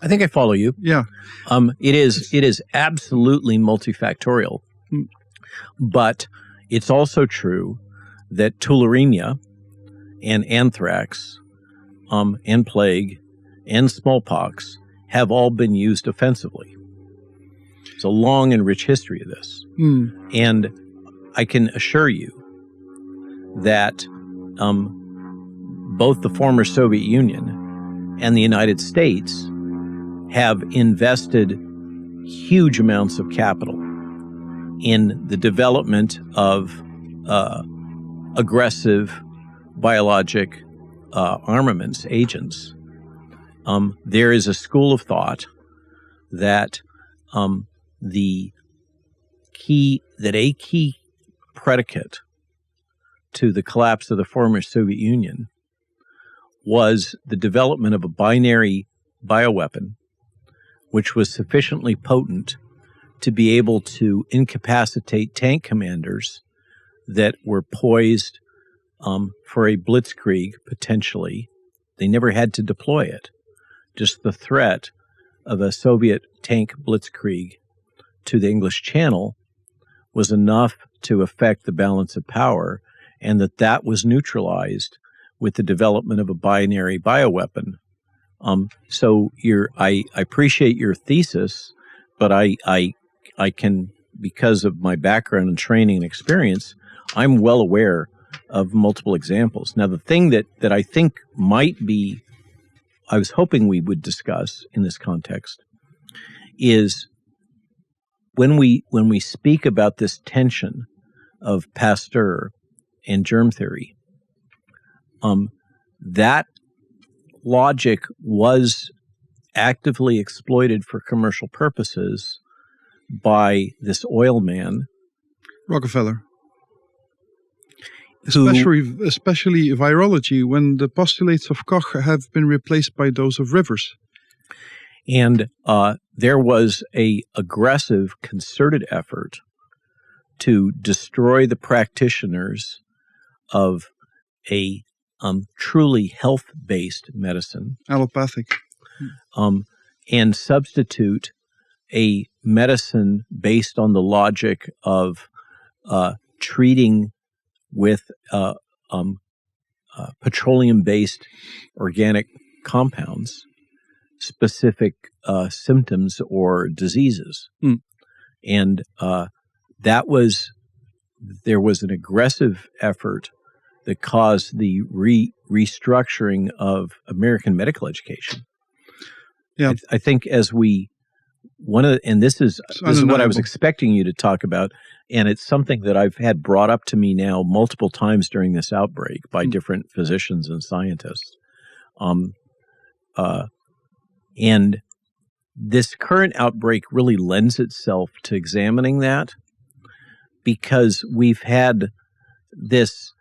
think I follow you. Yeah. It is absolutely multifactorial. But it's also true that tularemia and anthrax and plague and smallpox have all been used offensively. It's a long and rich history of this. And I can assure you that both the former Soviet Union and the United States have invested huge amounts of capital in the development of aggressive biologic armaments agents. There is a school of thought that a key predicate to the collapse of the former Soviet Union was the development of a binary bioweapon which was sufficiently potent to be able to incapacitate tank commanders that were poised for a blitzkrieg, potentially. They never had to deploy it. Just the threat of a Soviet tank blitzkrieg to the English Channel was enough to affect the balance of power, and that was neutralized with the development of a binary bioweapon. So I appreciate your thesis, but I can, because of my background and training and experience, I'm well aware of multiple examples. Now, the thing that I think might be, I was hoping we would discuss in this context, is when we speak about this tension of Pasteur and germ theory, that logic was actively exploited for commercial purposes by this oil man, Rockefeller. Especially virology, when the postulates of Koch have been replaced by those of Rivers. And there was a aggressive, concerted effort to destroy the practitioners of a truly health-based medicine, allopathic, and substitute a medicine based on the logic of treating with petroleum-based organic compounds specific symptoms or diseases. And there was an aggressive effort that caused the restructuring of American medical education. Yeah, I think this is what I was expecting you to talk about, and it's something that I've had brought up to me now multiple times during this outbreak by different physicians and scientists. And this current outbreak really lends itself to examining that, because we've had this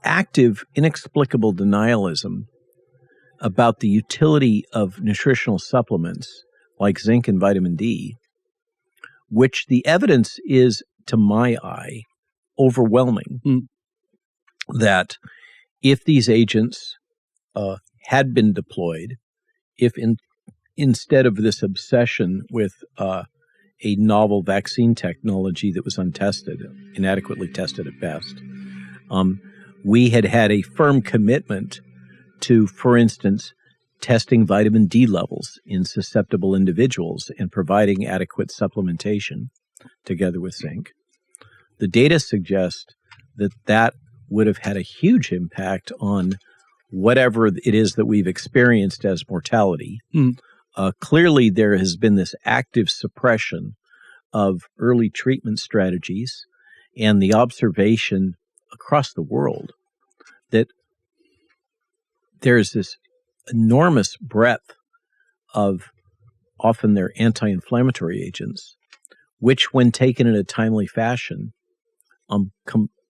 active, inexplicable denialism about the utility of nutritional supplements like zinc and vitamin D, which the evidence is, to my eye, overwhelming, that if these agents had been deployed, if instead of this obsession with a novel vaccine technology that was untested, inadequately tested at best, we had a firm commitment to, for instance, testing vitamin D levels in susceptible individuals and providing adequate supplementation together with zinc. The data suggest that would have had a huge impact on whatever it is that we've experienced as mortality. Clearly, there has been this active suppression of early treatment strategies and the observation across the world that there's this enormous breadth of, often they're anti-inflammatory agents, which, when taken in a timely fashion,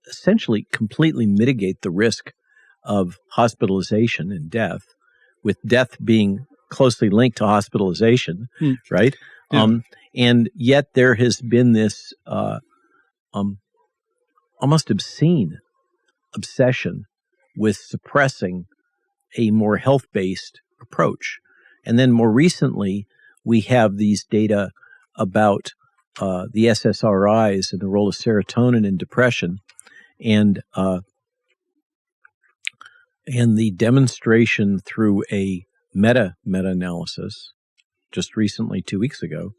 essentially completely mitigate the risk of hospitalization and death, with death being closely linked to hospitalization, right? Yeah. And yet there has been this almost obscene obsession with suppressing a more health-based approach. And then more recently, we have these data about the SSRIs and the role of serotonin in depression, and the demonstration through a meta-analysis just recently, 2 weeks ago,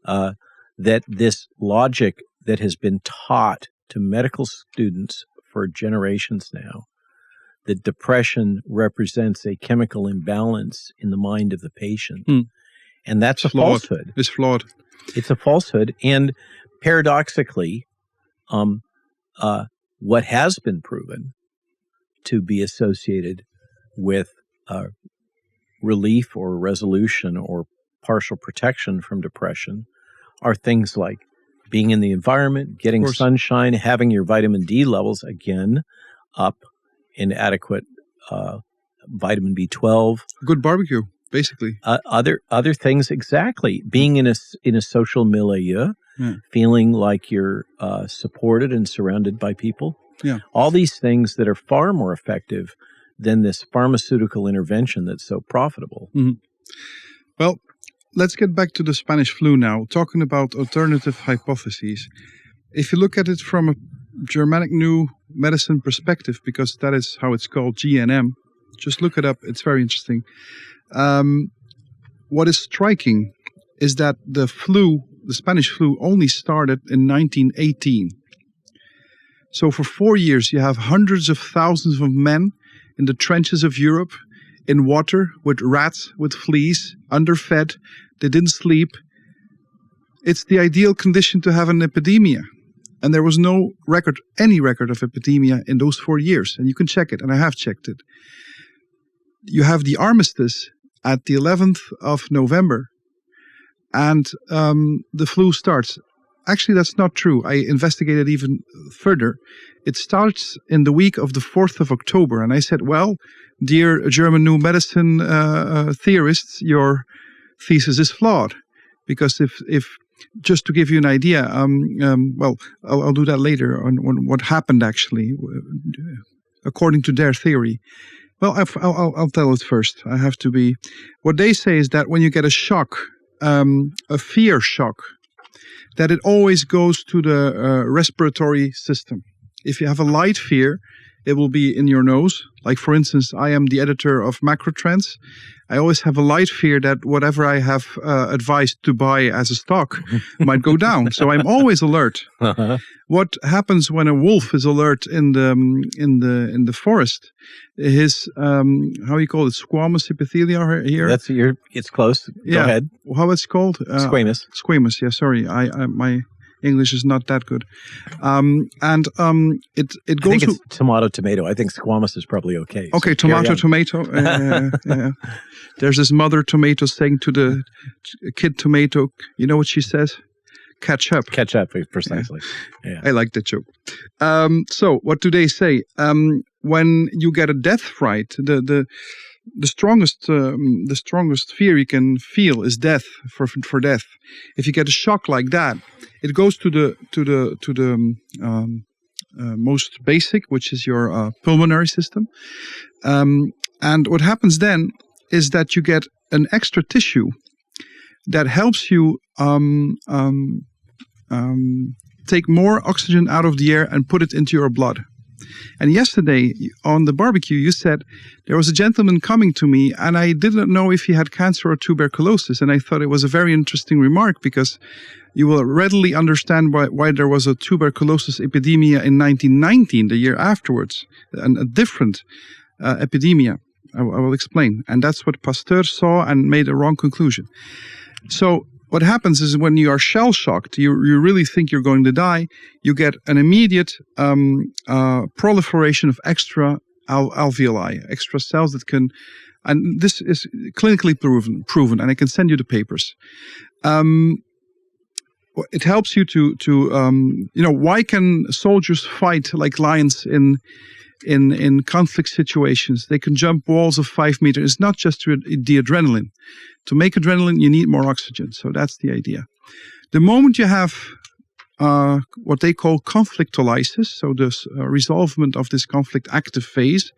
that this logic that has been taught to medical students for generations now, that depression represents a chemical imbalance in the mind of the patient. And that's a falsehood. It's flawed. It's a falsehood. And paradoxically, what has been proven to be associated with relief or resolution or partial protection from depression are things like being in the environment, getting sunshine, having your vitamin D levels, again, up in adequate vitamin B12. Good barbecue. basically. Other things, exactly. Being in a social milieu, feeling like you're supported and surrounded by people. Yeah. All these things that are far more effective than this pharmaceutical intervention that's so profitable. Mm-hmm. Well, let's get back to the Spanish flu now, talking about alternative hypotheses. If you look at it from a Germanic New Medicine perspective, because that is how it's called, GNM, just look it up. It's very interesting. What is striking is that the Spanish flu, only started in 1918. So for 4 years, you have hundreds of thousands of men in the trenches of Europe, in water, with rats, with fleas, underfed. They didn't sleep. It's the ideal condition to have an epidemia. And there was no record, any record of epidemia in those 4 years. And you can check it, and I have checked it. You have the armistice at the 11th of November, and the flu starts. Actually, that's not true. I investigated even further. It starts in the week of the 4th of October. And I said, well, dear German New Medicine theorists, your thesis is flawed. Because if just to give you an idea, well, I'll do that later on what happened actually, according to their theory. Well, I'll tell it first. I have to be. What they say is that when you get a shock, a fear shock, that it always goes to the respiratory system. If you have a light fear, it will be in your nose. Like, for instance, I am the editor of Macro Trends. I always have a light fear that whatever I have advised to buy as a stock might go down. So I'm always alert. What happens when a wolf is alert in the forest? His how you call it, squamous epithelia here. It's close. Go ahead. How it's called? Squamous. Squamous. Yeah. Sorry, I my English is not that good. It goes. I think it's tomato. I think squamous is probably okay. Okay, so tomato. Yeah. There's this mother tomato saying to the kid tomato, you know what she says? Catch up. Catch up, precisely. Yeah. I like that joke. So what do they say? When you get a death fright, the strongest fear you can feel is death, for death. If you get a shock like that, it goes to the most basic, which is your pulmonary system. And what happens then is that you get an extra tissue that helps you take more oxygen out of the air and put it into your blood. And yesterday on the barbecue, you said there was a gentleman coming to me, and I didn't know if he had cancer or tuberculosis. And I thought it was a very interesting remark, because you will readily understand why there was a tuberculosis epidemia in 1919, the year afterwards, and a different epidemia. I will explain. And that's what Pasteur saw and made a wrong conclusion. So what happens is, when you are shell-shocked, you really think you're going to die, you get an immediate proliferation of extra alveoli, extra cells that can, and this is clinically proven, and I can send you the papers. It helps you to why can soldiers fight like lions in conflict situations? They can jump walls of 5 meters. It's not just the adrenaline. To make adrenaline, you need more oxygen. So that's the idea. The moment you have what they call conflictolysis, so the resolvement of this conflict active phase,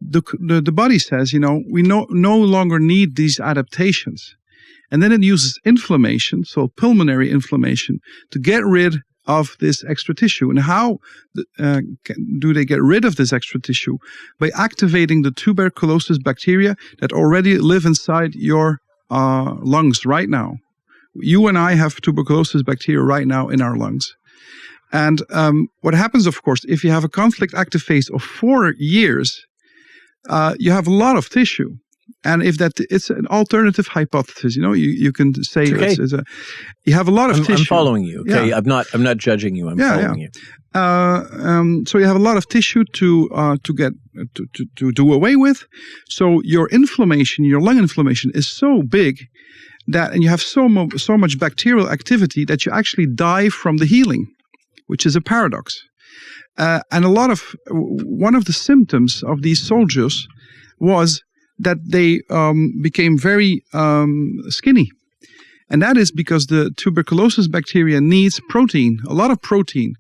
the body says, we no longer need these adaptations. And then it uses inflammation, so pulmonary inflammation, to get rid of this extra tissue. And how do they get rid of this extra tissue? By activating the tuberculosis bacteria that already live inside your lungs right now. You and I have tuberculosis bacteria right now in our lungs. And what happens, of course, if you have a conflict active phase of 4 years, you have a lot of tissue. And if it's an alternative hypothesis, you can say you have a lot of tissue. I'm following you. Okay, yeah. I'm not judging you. I'm following you. So you have a lot of tissue to do away with. So your inflammation, your lung inflammation, is so big that, and you have so much bacterial activity that you actually die from the healing, which is a paradox. And one of the symptoms of these soldiers was that they became very skinny. And that is because the tuberculosis bacteria needs protein, a lot of protein.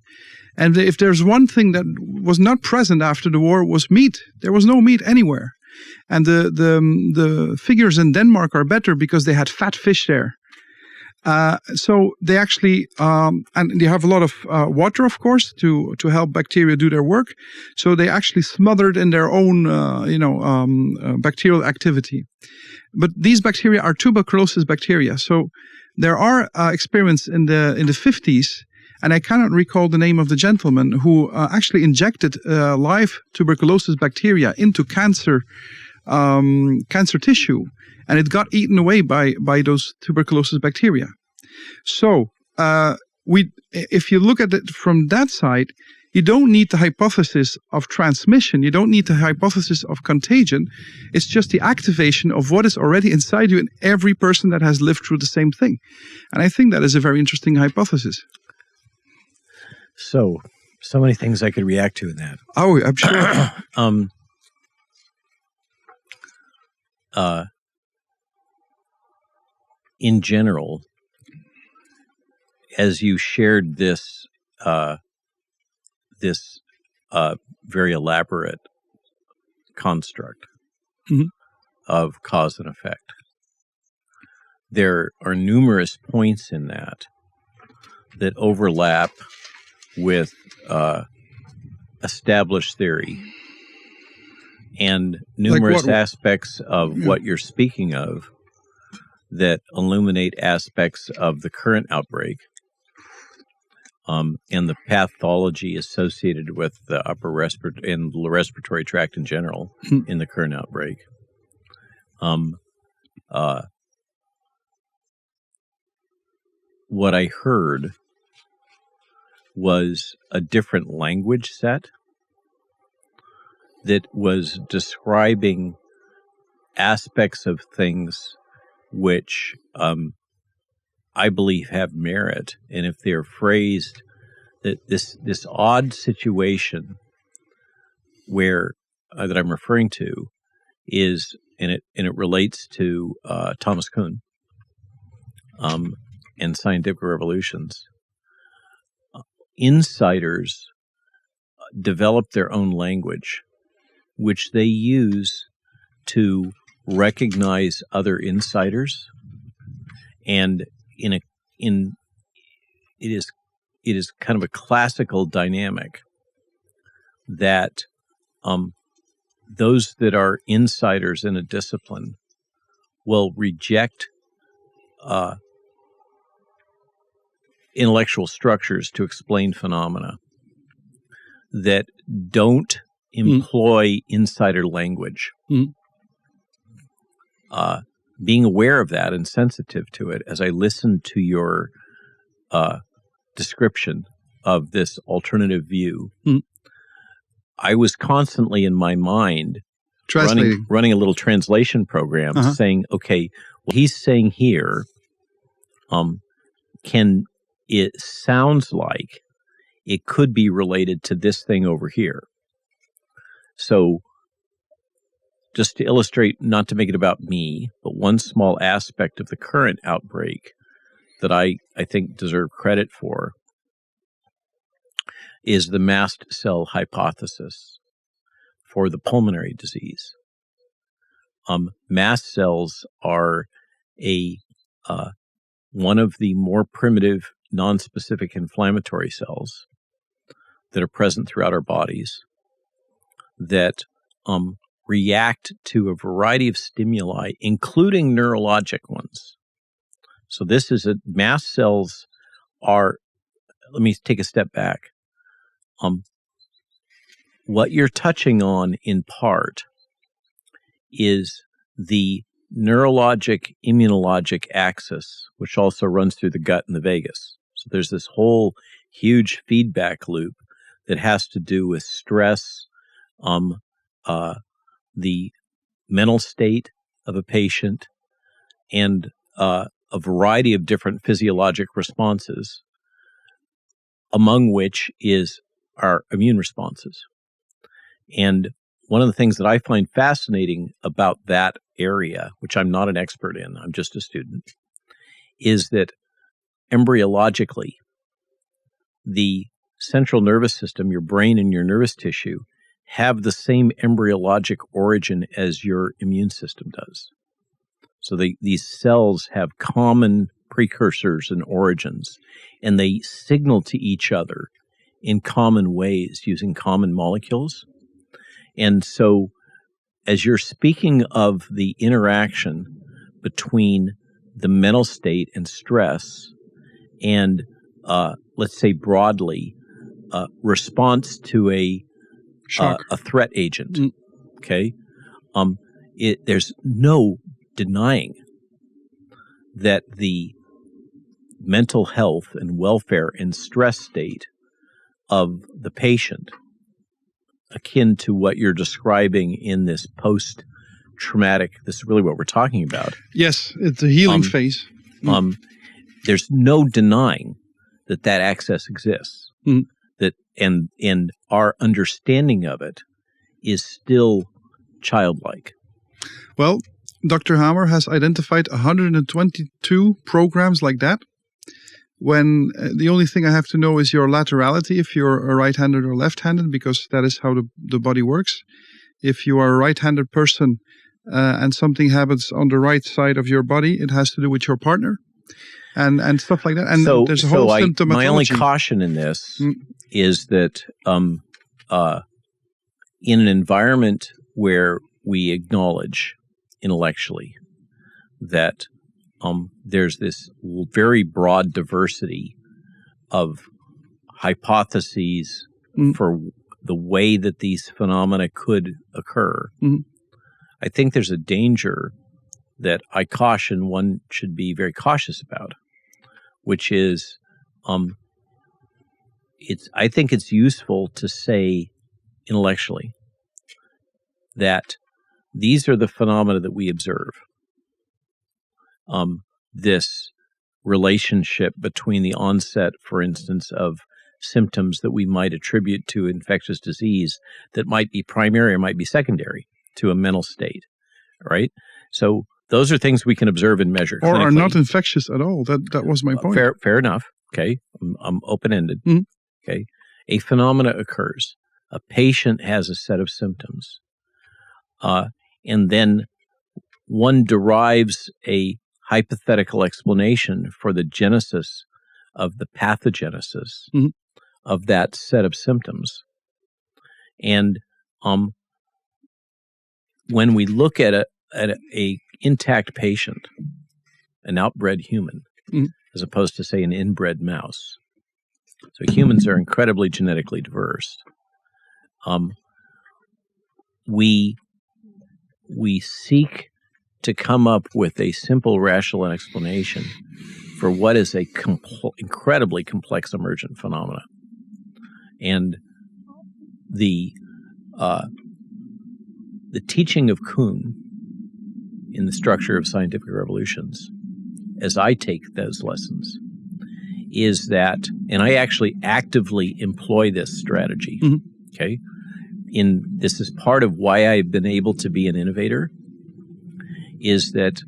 And if there's one thing that was not present after the war, was meat. There was no meat anywhere. And the figures in Denmark are better because they had fat fish there. So they actually, and they have a lot of water, of course, to help bacteria do their work. So they actually smothered in their own, bacterial activity. But these bacteria are tuberculosis bacteria. So there are experiments in the 50s, and I cannot recall the name of the gentleman who actually injected live tuberculosis bacteria into cancer tissue, and it got eaten away by those tuberculosis bacteria. So if you look at it from that side, you don't need the hypothesis of transmission. You don't need the hypothesis of contagion. It's just the activation of what is already inside you in every person that has lived through the same thing. And I think that is a very interesting hypothesis. So many things I could react to in that. Oh, I'm sure. In general, as you shared this very elaborate construct of cause and effect, there are numerous points in that overlap with established theory and numerous aspects of what you're speaking of that illuminate aspects of the current outbreak and the pathology associated with the upper respiratory tract in general in the current outbreak. What I heard was a different language set that was describing aspects of things which I believe have merit, and if they're phrased that this odd situation where that I'm referring to is, and it relates to Thomas Kuhn and scientific revolutions. Insiders develop their own language, which they use to recognize other insiders, and it is kind of a classical dynamic that those that are insiders in a discipline will reject intellectual structures to explain phenomena that don't employ insider language. Being aware of that and sensitive to it, as I listened to your description of this alternative view, I was constantly in my mind running a little translation program, saying, okay, what he's saying here, it sounds like it could be related to this thing over here. So just to illustrate, not to make it about me, but one small aspect of the current outbreak that I think deserve credit for is the mast cell hypothesis for the pulmonary disease. Mast cells are one of the more primitive nonspecific inflammatory cells that are present throughout our bodies that react to a variety of stimuli, including neurologic ones. So mast cells are, let me take a step back. What you're touching on in part is the neurologic immunologic axis, which also runs through the gut and the vagus. So there's this whole huge feedback loop that has to do with stress, the mental state of a patient, and a variety of different physiologic responses, among which is our immune responses. And one of the things that I find fascinating about that area, which I'm not an expert in, I'm just a student, is that embryologically, the central nervous system, your brain and your nervous tissue, have the same embryologic origin as your immune system does. So these cells have common precursors and origins, and they signal to each other in common ways using common molecules. And so as you're speaking of the interaction between the mental state and stress and, let's say broadly, response to a threat agent, okay? There's no denying that the mental health and welfare and stress state of the patient, akin to what you're describing in this post-traumatic, this is really what we're talking about. Yes, it's a healing phase. There's no denying that access exists. That and our understanding of it is still childlike. Well, Dr. Hammer has identified 122 programs like that. When the only thing I have to know is your laterality, if you're a right-handed or left-handed, because that is how the body works. If you are a right-handed person and something happens on the right side of your body, it has to do with your partner and stuff like that. And there's a whole symptomatology. My only caution in this is that in an environment where we acknowledge intellectually that there's this very broad diversity of hypotheses for the way that these phenomena could occur. I think there's a danger that I caution one should be very cautious about, which is I think it's useful to say intellectually that these are the phenomena that we observe. This relationship between the onset, for instance, of symptoms that we might attribute to infectious disease that might be primary or might be secondary to a mental state, right? So those are things we can observe and measure. Or are not infectious at all. That was my point. Fair enough. Okay. I'm open-ended. Okay. A phenomena occurs. A patient has a set of symptoms. And then one derives a hypothetical explanation for the genesis of the pathogenesis of that set of symptoms. And when we look at a intact patient, an outbred human, as opposed to, say, an inbred mouse. So humans are incredibly genetically diverse. We seek to come up with a simple rational explanation for what is a incredibly complex emergent phenomena. And the teaching of Kuhn in the structure of scientific revolutions, as I take those lessons, is that, and I actually actively employ this strategy, okay? This is part of why I've been able to be an innovator, is that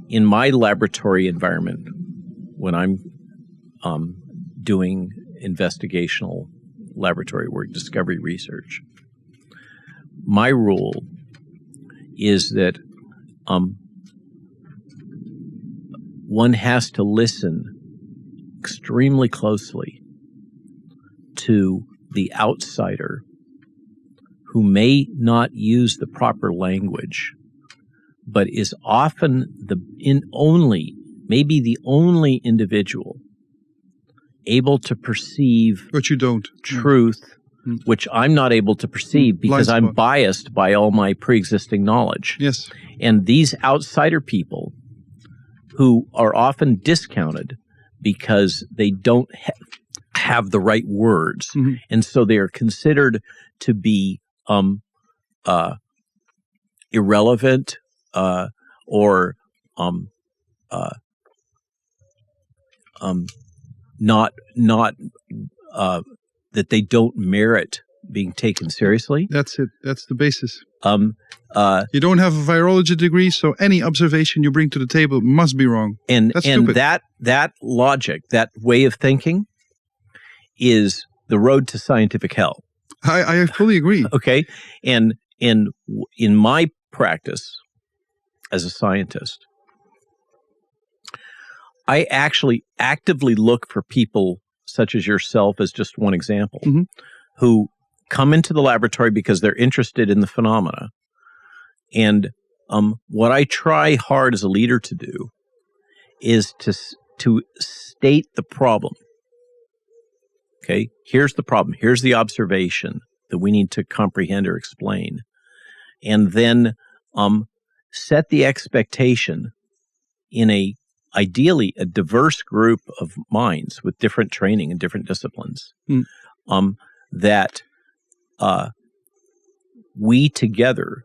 in my laboratory environment, when I'm doing investigational laboratory work, discovery research, my rule is that one has to listen extremely closely to the outsider who may not use the proper language, but is often maybe the only individual able to perceive but you don't truth, which I'm not able to perceive because I'm biased by all my pre-existing knowledge. Yes. And these outsider people who are often discounted because they don't have the right words, and so they are considered to be irrelevant or not that they don't merit being taken seriously. That's it. That's the basis. You don't have a virology degree, so any observation you bring to the table must be wrong. And that's stupid. that logic, that way of thinking, is the road to scientific hell. I fully agree. Okay, and in my practice as a scientist, I actually actively look for people such as yourself, as just one example, who come into the laboratory because they're interested in the phenomena. And what I try hard as a leader to do is to state the problem. Okay, here's the problem. Here's the observation that we need to comprehend or explain. And then set the expectation in ideally a diverse group of minds with different training and different disciplines, that we together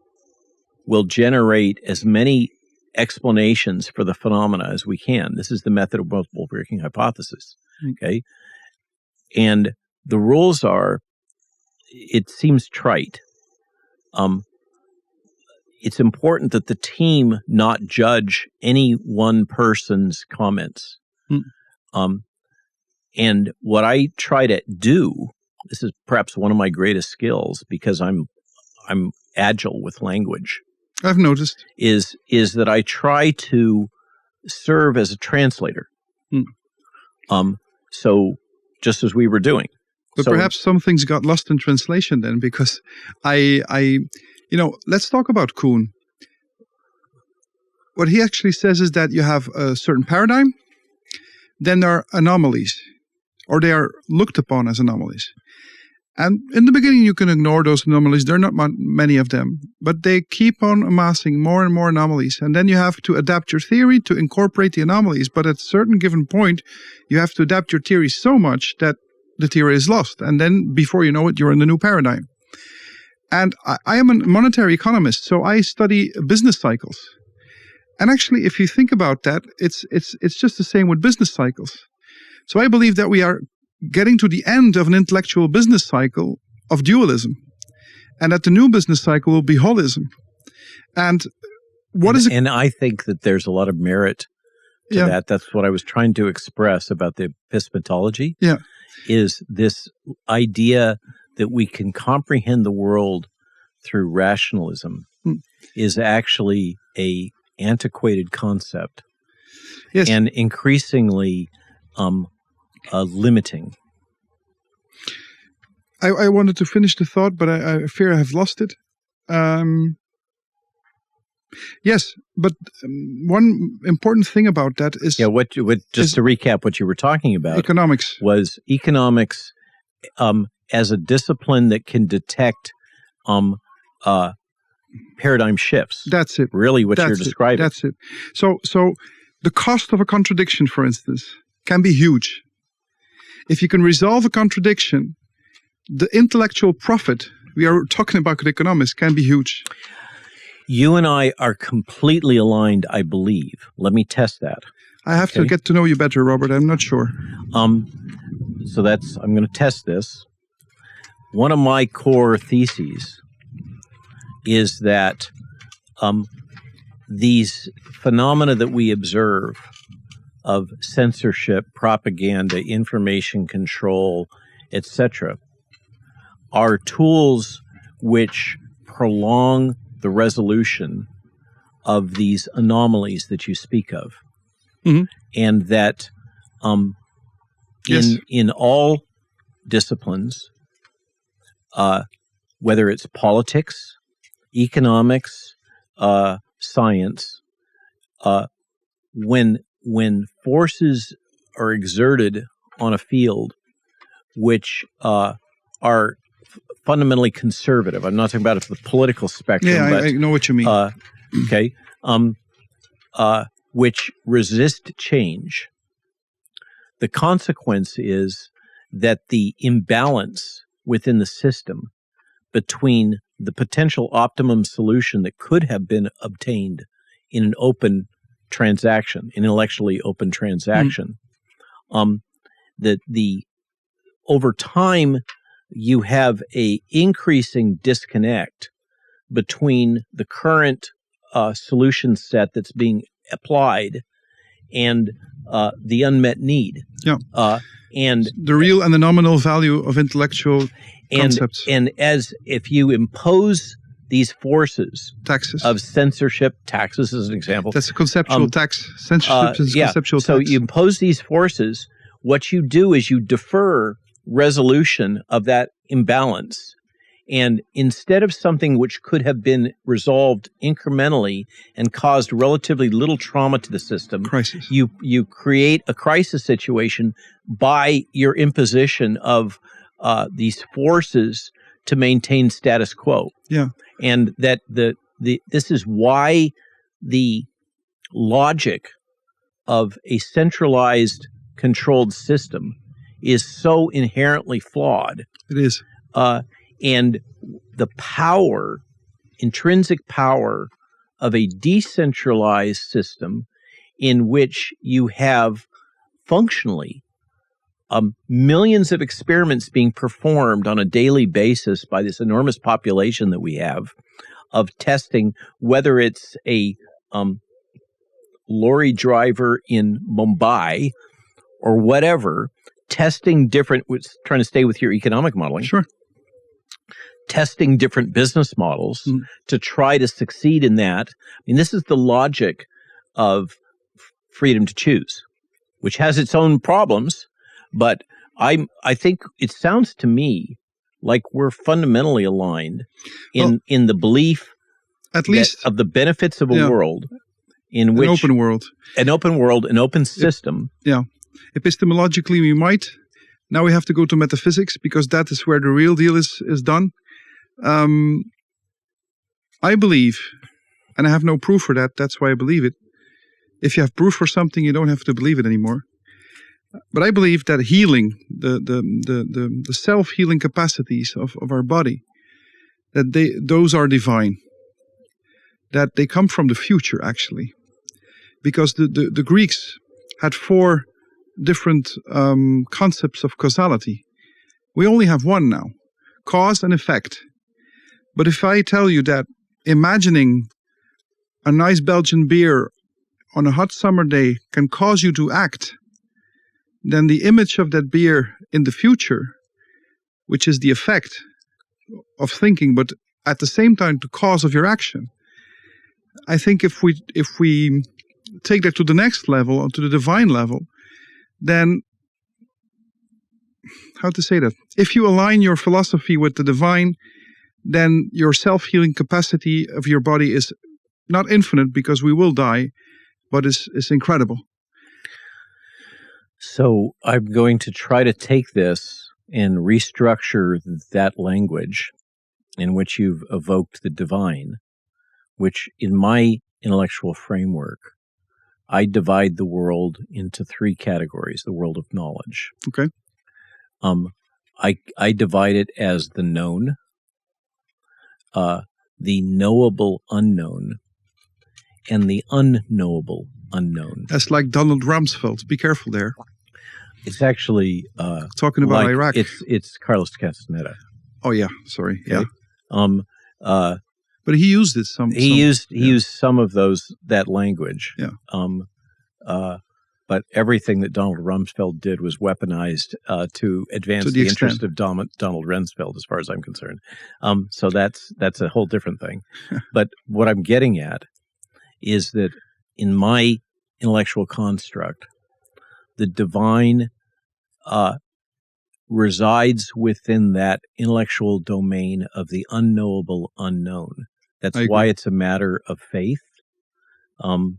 will generate as many explanations for the phenomena as we can. This is the method of multiple breaking hypothesis. Okay. And the rules are, it seems trite. It's important that the team not judge any one person's comments. And what I try to do, this is perhaps one of my greatest skills because I'm agile with language. I've noticed. Is that I try to serve as a translator. So just as we were doing. But perhaps some things got lost in translation then, because let's talk about Kuhn. What he actually says is that you have a certain paradigm, then there are anomalies, or they are looked upon as anomalies. And in the beginning, you can ignore those anomalies. There are not many of them, but they keep on amassing more and more anomalies. And then you have to adapt your theory to incorporate the anomalies. But at a certain given point, you have to adapt your theory so much that the theory is lost. And then before you know it, you're in the new paradigm. And I am a monetary economist, so I study business cycles. And actually, if you think about that, it's just the same with business cycles. So I believe that we are getting to the end of an intellectual business cycle of dualism, and that the new business cycle will be holism. And and I think that there's a lot of merit to that. That's what I was trying to express about the epistemology. Yeah, is this idea that we can comprehend the world through rationalism is actually a antiquated concept, and increasingly limiting. I wanted to finish the thought, but I fear I have lost it. Yes, but one important thing about that is... Yeah, just to recap what you were talking about... Economics. Was economics as a discipline that can detect paradigm shifts. That's it. Really what you're describing. That's it. So the cost of a contradiction, for instance, can be huge. If you can resolve a contradiction, the intellectual profit, we are talking about economics, can be huge. You and I are completely aligned, I believe. Let me test that. I have to get to know you better, Robert. I'm not sure. I'm going to test this. One of my core theses is that these phenomena that we observe of censorship, propaganda, information control, etc., are tools which prolong the resolution of these anomalies that you speak of. And that in all disciplines, whether it's politics, economics, science, when forces are exerted on a field which are fundamentally conservative, I'm not talking about the political spectrum. Yeah, but, I know what you mean. Which resist change, the consequence is that the imbalance within the system between the potential optimum solution that could have been obtained in an open transaction, intellectually open transaction, that over time you have a increasing disconnect between the current solution set that's being applied and the unmet need. Yeah. And the real and the nominal value of intellectual concepts. And as if you impose these forces Taxes. of censorship, taxes as an example. That's a conceptual tax. Censorship is conceptual so tax. you impose these forces. What you do is you defer resolution of that imbalance. And instead of something which could have been resolved incrementally and caused relatively little trauma to the system, Crisis. you create a crisis situation by your imposition of these forces to maintain status quo. Yeah. And that this is why the logic of a centralized controlled system is so inherently flawed. It is. And the power, intrinsic power of a decentralized system in which you have functionally millions of experiments being performed on a daily basis by this enormous population that we have of testing, whether it's a lorry driver in Mumbai or whatever, testing different, trying to stay with your economic modeling. Sure. Testing different business models to try to succeed in that. I mean, this is the logic of freedom to choose, which has its own problems, but I think it sounds to me like we're fundamentally aligned in the belief at least of the benefits of a world in which an open world, an open system. Epistemologically, we might. Now we have to go to metaphysics because that is where the real deal is done. I believe, and I have no proof for that, that's why I believe it. If you have proof for something, you don't have to believe it anymore. But I believe that healing, the self-healing capacities of our body, that those are divine. That they come from the future, actually. Because the Greeks had 4 different concepts of causality. We only have one now, cause and effect. But if I tell you that imagining a nice Belgian beer on a hot summer day can cause you to act, then the image of that beer in the future, which is the effect of thinking, but at the same time the cause of your action, I think if we take that to the next level, or to the divine level, then, how to say that? If you align your philosophy with the divine, then your self-healing capacity of your body is not infinite because we will die, but is incredible. So I'm going to try to take this and restructure that language in which you've evoked the divine, which in my intellectual framework, I divide the world into 3 categories, the world of knowledge. Okay. I divide it as the known, the knowable unknown, and the unknowable unknown. That's like Donald Rumsfeld. Be careful there. It's actually talking about Iraq. It's Carlos Castaneda. Oh yeah, sorry. Okay. Yeah. But he used it He used some of that language. Yeah. But everything that Donald Rumsfeld did was weaponized to advance the interest of Donald Rumsfeld, as far as I'm concerned. So that's a whole different thing. But what I'm getting at is that in my intellectual construct, the divine resides within that intellectual domain of the unknowable unknown. That's why it's a matter of faith, and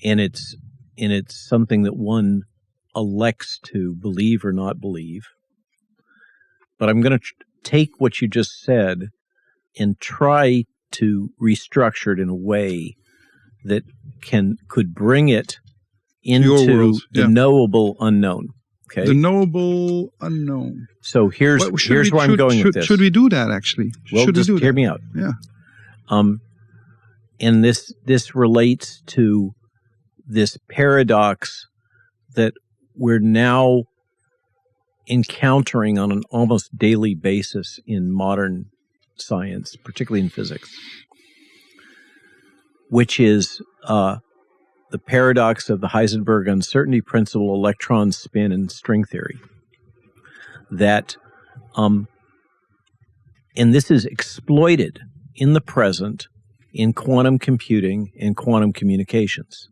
it's something that one elects to believe or not believe. But I'm going to take what you just said and try to restructure it in a way that could bring it into the knowable unknown. Okay, the knowable unknown. So here's where I'm going with this. Should we do that actually? Well, should just hear me out. Yeah. And this relates to this paradox that we're now encountering on an almost daily basis in modern science, particularly in physics, which is the paradox of the Heisenberg uncertainty principle, electron spin, and string theory. That, and this is exploited in the present in quantum computing and quantum communications.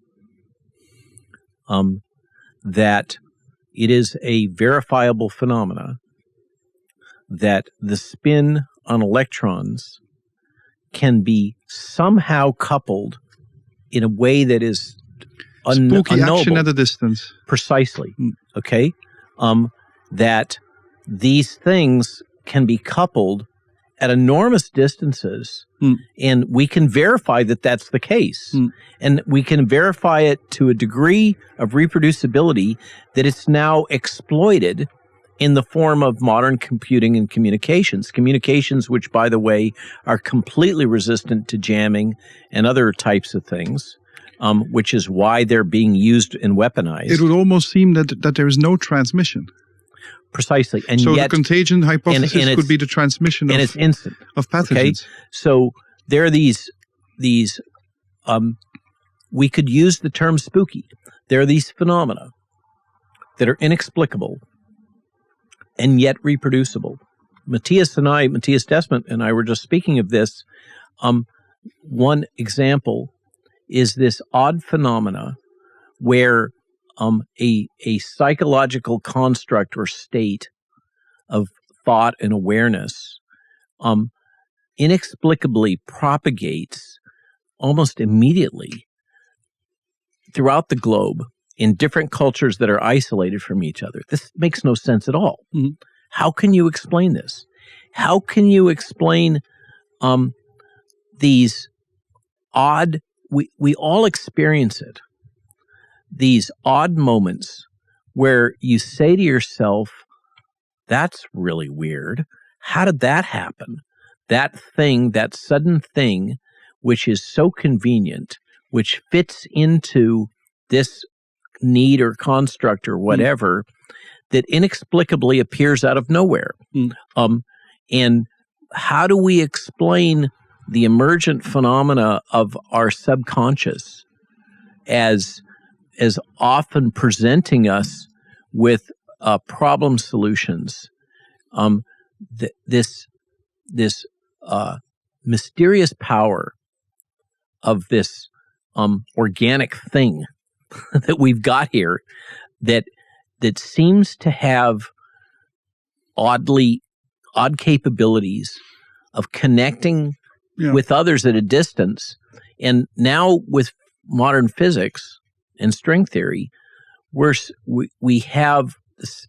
That it is a verifiable phenomena that the spin on electrons can be somehow coupled in a way that is spooky unknowable. Action at a distance. Precisely. Okay? That these things can be coupled at enormous distances, and we can verify that that's the case. And we can verify it to a degree of reproducibility that it's now exploited in the form of modern computing and communications. Communications, which, by the way, are completely resistant to jamming and other types of things, which is why they're being used and weaponized. It would almost seem that there is no transmission. Precisely. And so yet, the contagion hypothesis could be the transmission and it's instant. Of pathogens. Okay? So there are these we could use the term spooky. There are these phenomena that are inexplicable and yet reproducible. Matthias Desmet and I were just speaking of this. One example is this odd phenomena where a psychological construct or state of thought and awareness inexplicably propagates almost immediately throughout the globe in different cultures that are isolated from each other. This makes no sense at all. How can you explain this? How can you explain these odd, we all experience it, these odd moments where you say to yourself, that's really weird. How did that happen? That thing, that sudden thing, which is so convenient, which fits into this need or construct or whatever, that inexplicably appears out of nowhere. And how do we explain the emergent phenomena of our subconscious as often presenting us with problem solutions? This mysterious power of this organic thing that we've got here that seems to have odd capabilities of connecting with others at a distance. And now with modern physics and string theory, we have this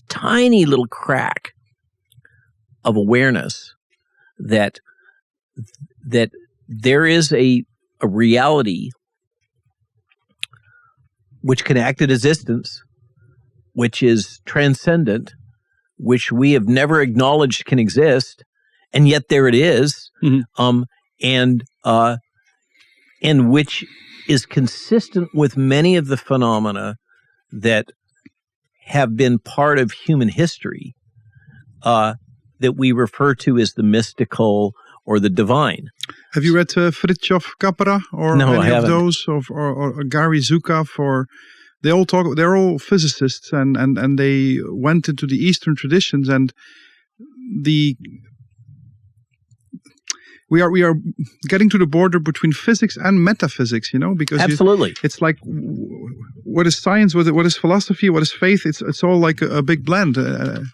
tiny little crack of awareness that there is a reality which can act at a distance, which is transcendent, which we have never acknowledged can exist, and yet there it is, and which is consistent with many of the phenomena that have been part of human history that we refer to as the mystical or the divine. Have you read Fritjof Capra or no, any of those, or Gary Zukav? Or they all talk. They're all physicists, and they went into the Eastern traditions, and we are getting to the border between physics and metaphysics. Because absolutely, it's like, what is science? What is philosophy? What is faith? It's all like a big blend. And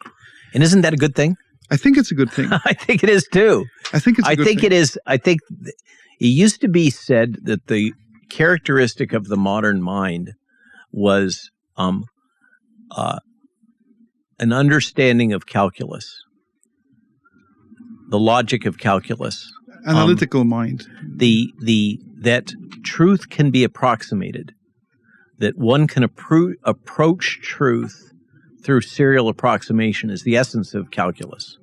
isn't that a good thing? I think it's a good thing. I think it is too. I think it is. I think it used to be said that the characteristic of the modern mind was an understanding of calculus, the logic of calculus, analytical mind. That truth can be approximated, that one can approach truth through serial approximation is the essence of calculus.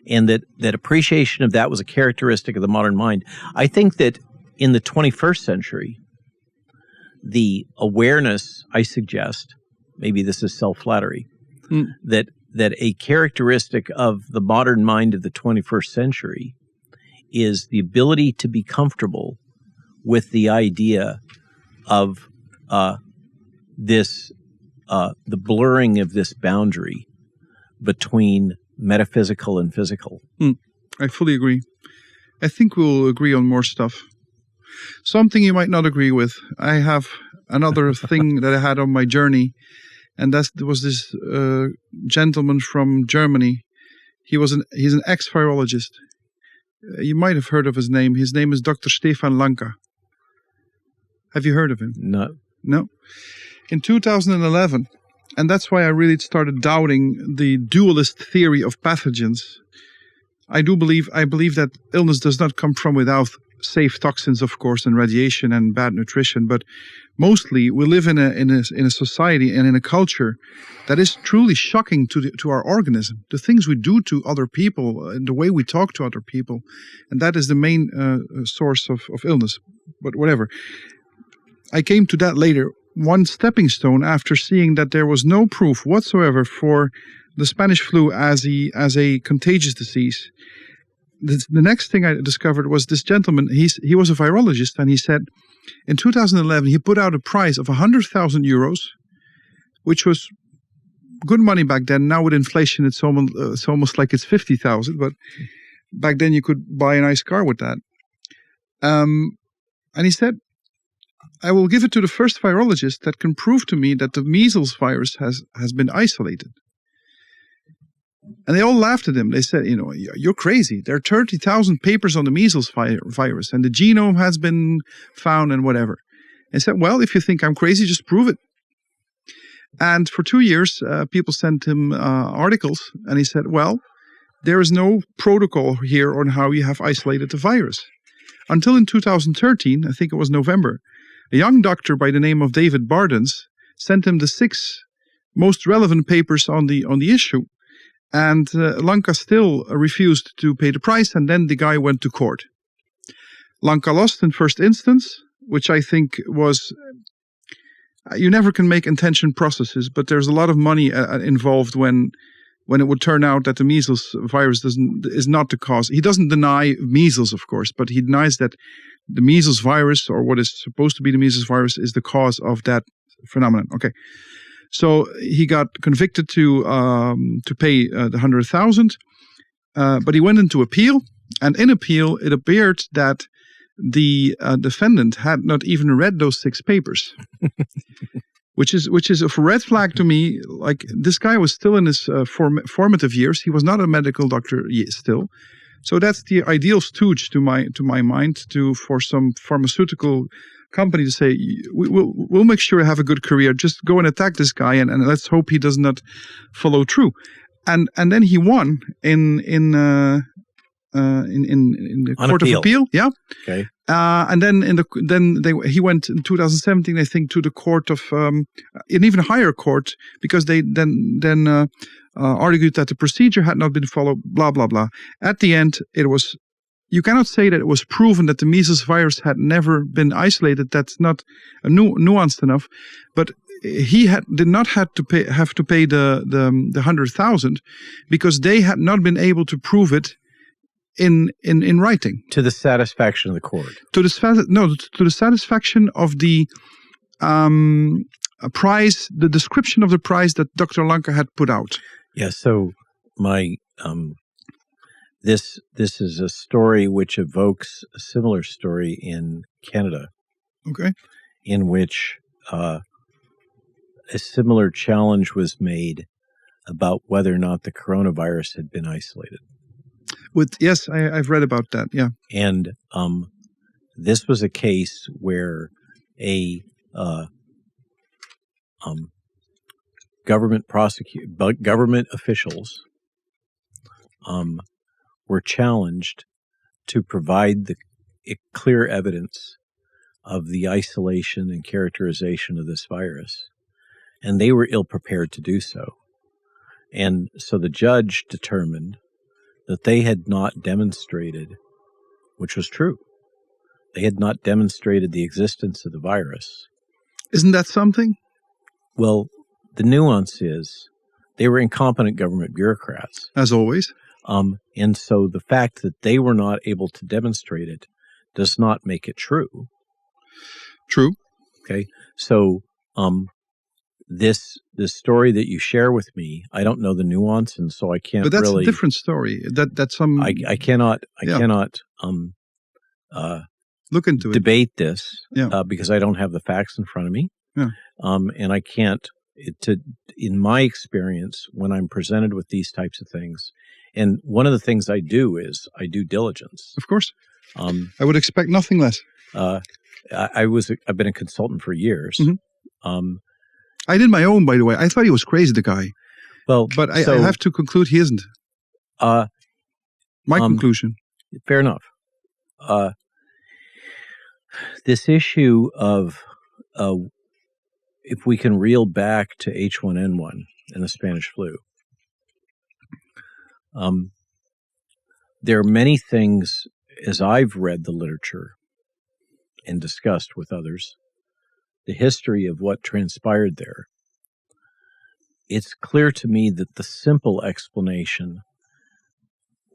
And that appreciation of that was a characteristic of the modern mind. I think that in the 21st century, the awareness, I suggest, maybe this is self-flattery, that that a characteristic of the modern mind of the 21st century is the ability to be comfortable with the idea of the blurring of this boundary between metaphysical and physical. I fully agree. I think we'll agree on more stuff. Something you might not agree with. I have another thing that I had on my journey, and that was this gentleman from Germany. He's an ex-virologist. You might have heard of his name. His name is Dr. Stefan Lanka. Have you heard of him? No. In 2011, and that's why I really started doubting the dualist theory of pathogens. I believe that illness does not come from without safe toxins, of course, and radiation and bad nutrition, but mostly we live in a society and in a culture that is truly shocking to our organism. The things we do to other people, and the way we talk to other people, and that is the main source of illness. But whatever. I came to that later. One stepping stone after seeing that there was no proof whatsoever for the Spanish flu as a contagious disease. The next thing I discovered was this gentleman. He was a virologist, and he said in 2011 he put out a prize of 100,000 euros, which was good money back then. Now with inflation, it's almost like it's 50,000. But back then you could buy a nice car with that. And he said, I will give it to the first virologist that can prove to me that the measles virus has been isolated. And they all laughed at him. They said, you're crazy. There are 30,000 papers on the measles virus, and the genome has been found and whatever. And he said, well, if you think I'm crazy, just prove it. And for 2 years, people sent him articles, and he said, well, there is no protocol here on how you have isolated the virus. Until in 2013, I think it was November, a young doctor by the name of David Bardens sent him the 6 most relevant papers on the issue. And Lanka still refused to pay the price, and then the guy went to court. Lanka lost in first instance, which I think was, you never can make intention processes, but there's a lot of money involved when it would turn out that the measles virus is not the cause. He doesn't deny measles, of course, but he denies that the measles virus, or what is supposed to be the measles virus, is the cause of that phenomenon. Okay. So he got convicted to pay the 100,000, but he went into appeal, and in appeal it appeared that the defendant had not even read those 6 papers, which is a red flag to me. Like, this guy was still in his formative years. He was not a medical doctor still, so that's the ideal stooge to my mind for some pharmaceutical company to say, we'll make sure you have a good career. Just go and attack this guy, and let's hope he does not follow through. And then he won in the Court of Appeal. Yeah. Okay. And then he went in 2017, I think, to the court of an even higher court, because they then argued that the procedure had not been followed. Blah blah blah. At the end, it was. You cannot say that it was proven that the measles virus had never been isolated. That's not nuanced enough. But he did not have to pay the 100,000 because they had not been able to prove it in writing to the satisfaction of the court. To the satisfaction of the prize, the description of the prize that Dr. Lanka had put out. Yeah. So my. This is a story which evokes a similar story in Canada. Okay. In which a similar challenge was made about whether or not the coronavirus had been isolated. Yes, I've read about that, yeah. And this was a case where a government officials were challenged to provide the clear evidence of the isolation and characterization of this virus, and they were ill-prepared to do so. And so the judge determined that they had not demonstrated, which was true, they had not demonstrated the existence of the virus. Isn't that something? Well, the nuance is they were incompetent government bureaucrats. As always. And so the fact that they were not able to demonstrate it does not make it true. True. Okay. So this story that you share with me, I don't know the nuance, and so I can't. But that's really, a different story. That's some. I cannot look into it. Debate this Yeah. because I don't have the facts in front of me. Yeah. And I can't. In my experience, when I'm presented with these types of things, and one of the things I do is I do diligence. Of course. I would expect nothing less. I've been a consultant for years. Mm-hmm. I did my own, by the way. I thought he was crazy, the guy. Well, but I have to conclude he isn't. My conclusion. Fair enough. This issue of if we can reel back to H1N1 and the Spanish flu, there are many things, as I've read the literature and discussed with others, the history of what transpired there. It's clear to me that the simple explanation,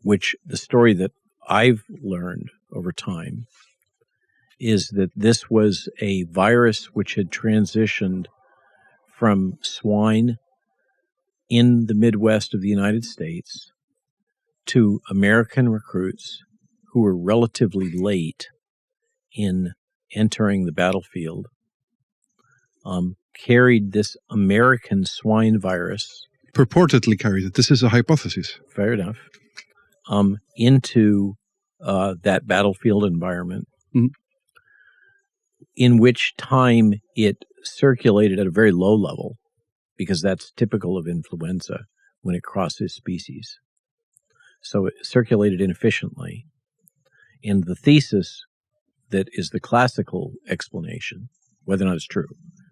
which the story that I've learned over time, is that this was a virus which had transitioned from swine in the Midwest of the United States to American recruits who were relatively late in entering the battlefield, carried this American swine virus. Purportedly carried it. This is a hypothesis. Fair enough. Into that battlefield environment, mm-hmm. in which time it circulated at a very low level, because that's typical of influenza when it crosses species. So it circulated inefficiently. And the thesis that is the classical explanation, whether or not it's true,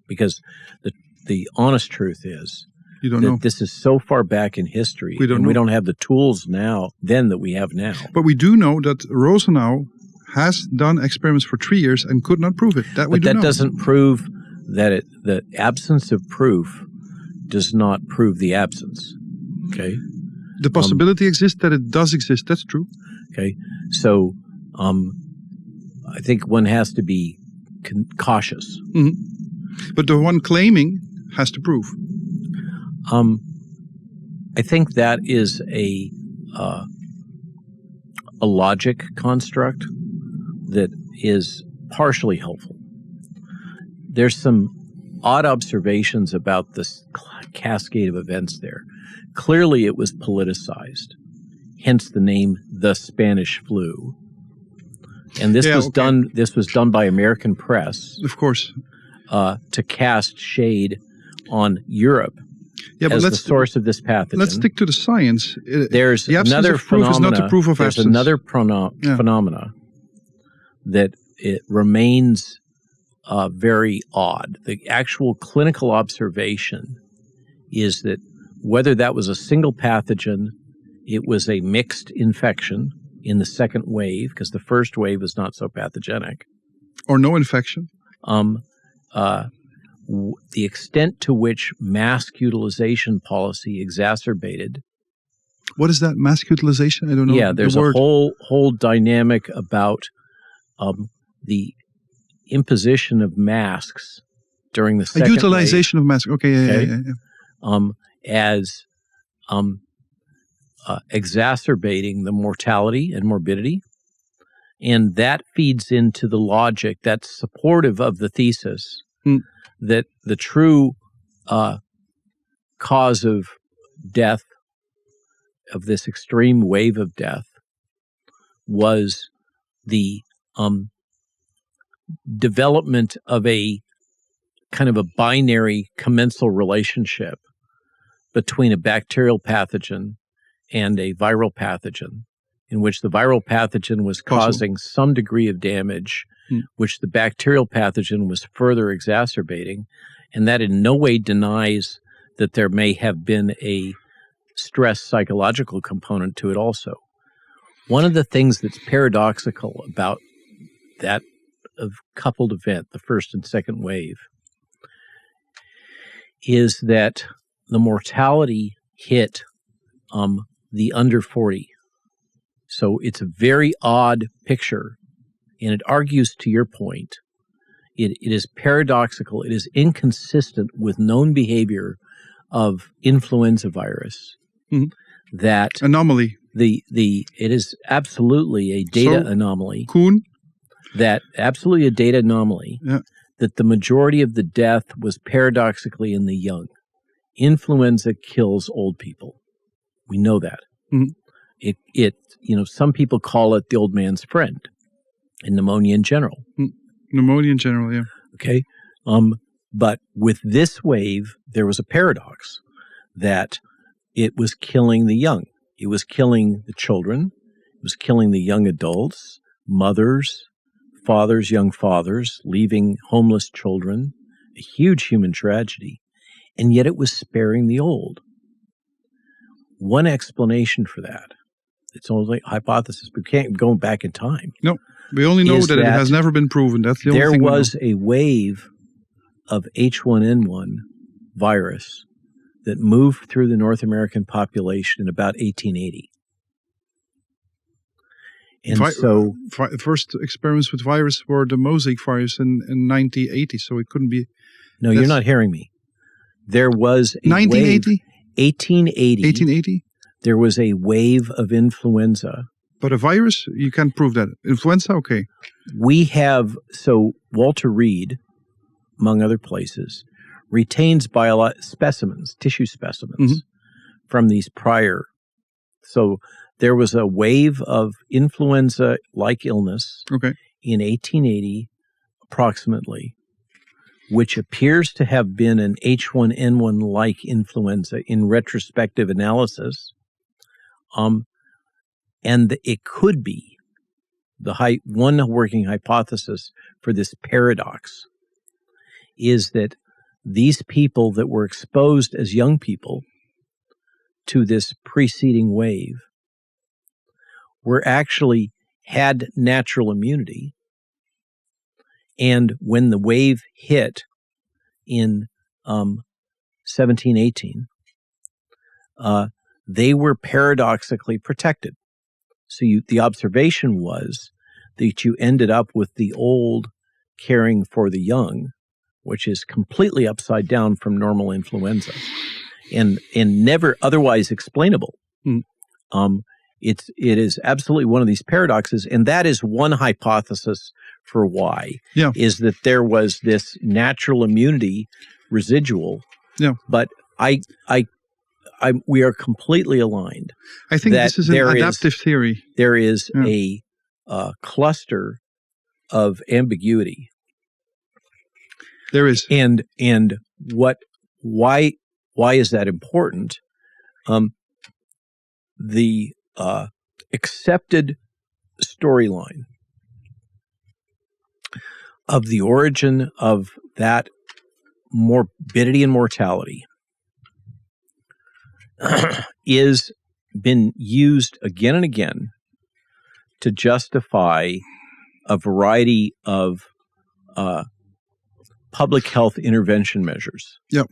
because the honest truth is you don't that know. This is so far back in history, we don't have the tools then that we have now. But we do know that Rosenau has done experiments for 3 years and could not prove it. But that doesn't prove that the absence of proof does not prove the absence. Okay? The possibility exists that it does exist. That's true. Okay. So I think one has to be cautious. Mm-hmm. But the one claiming has to prove. I think that is a logic construct that is partially helpful. There's some odd observations about this cascade of events there. Clearly, it was politicized, hence the name the Spanish flu. And this was done by American press, of course, to cast shade on Europe as the source of this pathogen. Let's stick to the science. There's the absence another of proof is not the proof of absence. There's another phenomena that it remains very odd. The actual clinical observation is that whether that was a single pathogen, it was a mixed infection in the second wave, because the first wave was not so pathogenic. Or no infection. The extent to which mask utilization policy exacerbated. What is that, mask utilization? I don't know. Yeah, there's a whole dynamic about the imposition of masks during the second utilization wave. Of masks. Okay, yeah. As exacerbating the mortality and morbidity. And that feeds into the logic that's supportive of the thesis that the true cause of death, of this extreme wave of death, was the development of a kind of a binary commensal relationship between a bacterial pathogen and a viral pathogen, in which the viral pathogen was causing some degree of damage, which the bacterial pathogen was further exacerbating, and that in no way denies that there may have been a stress psychological component to it also. One of the things that's paradoxical about that coupled event, the first and second wave, is that the mortality hit the under 40. So it's a very odd picture, and it argues to your point. It is paradoxical. It is inconsistent with known behavior of influenza virus. Mm-hmm. That anomaly. It is absolutely a data anomaly. Kuhn? That absolutely a data anomaly. Yeah. That the majority of the death was paradoxically in the young. Influenza kills old people. We know that. Mm-hmm. Some people call it the old man's friend, and pneumonia in general. Pneumonia in general, yeah. Okay. But with this wave, there was a paradox that it was killing the young. It was killing the children. It was killing the young adults, mothers, fathers, young fathers, leaving homeless children, a huge human tragedy. And yet it was sparing the old. One explanation for that, it's only a hypothesis, we can't go back in time. No, we only know that it has never been proven. That's the only thing. There was a wave of H1N1 virus that moved through the North American population in about 1880. And first experiments with virus were the mosaic virus in 1980, so it couldn't be. No, you're not hearing me. There was a 1980? 1880. There was a wave of influenza. But a virus? You can't prove that. Influenza? Okay. Walter Reed, among other places, retains tissue specimens from these prior. So there was a wave of influenza-like illness in 1880, approximately, which appears to have been an H1N1-like influenza in retrospective analysis. And it could be one working hypothesis for this paradox is that these people that were exposed as young people to this preceding wave had natural immunity. And when the wave hit in 1718, they were paradoxically protected. So the observation was that you ended up with the old caring for the young, which is completely upside down from normal influenza and never otherwise explainable. It is absolutely one of these paradoxes, and that is one hypothesis for why, is that there was this natural immunity residual. Yeah. But we are completely aligned. I think this is an adaptive theory. There is a cluster of ambiguity. There is. And why is that important? The accepted storyline of the origin of that morbidity and mortality is been used again and again to justify a variety of public health intervention measures. Yep.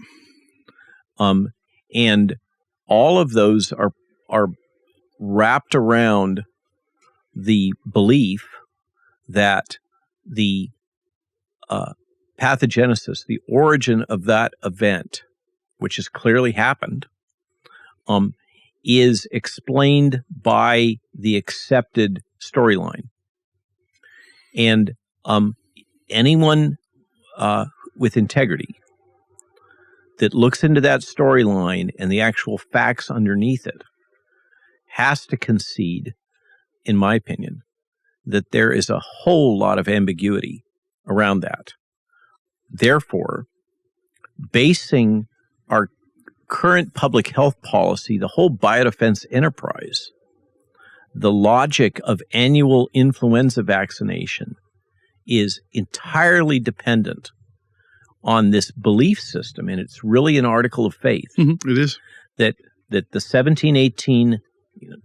And all of those are wrapped around the belief that the pathogenesis, the origin of that event, which has clearly happened, is explained by the accepted storyline. And anyone with integrity that looks into that storyline and the actual facts underneath it has to concede, in my opinion, that there is a whole lot of ambiguity around that. Therefore, basing our current public health policy, the whole biodefense enterprise, the logic of annual influenza vaccination is entirely dependent on this belief system, and it's really an article of faith. It is. That the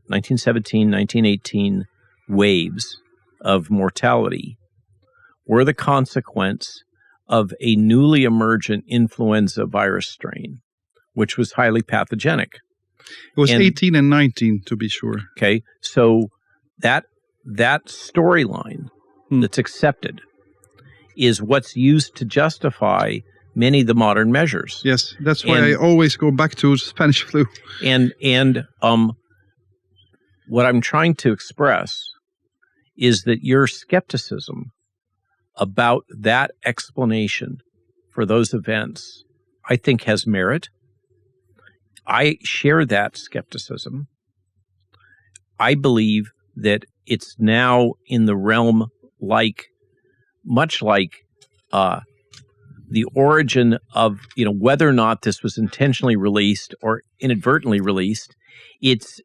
1917, 1918 waves of mortality were the consequence of a newly emergent influenza virus strain, which was highly pathogenic. It was 18 and 19, to be sure. Okay, so that storyline that's accepted is what's used to justify many of the modern measures. Yes, that's why I always go back to Spanish flu. And what I'm trying to express is that your skepticism about that explanation for those events, I think, has merit. I share that skepticism. I believe that it's now in the realm much like the origin of, whether or not this was intentionally released or inadvertently released. It's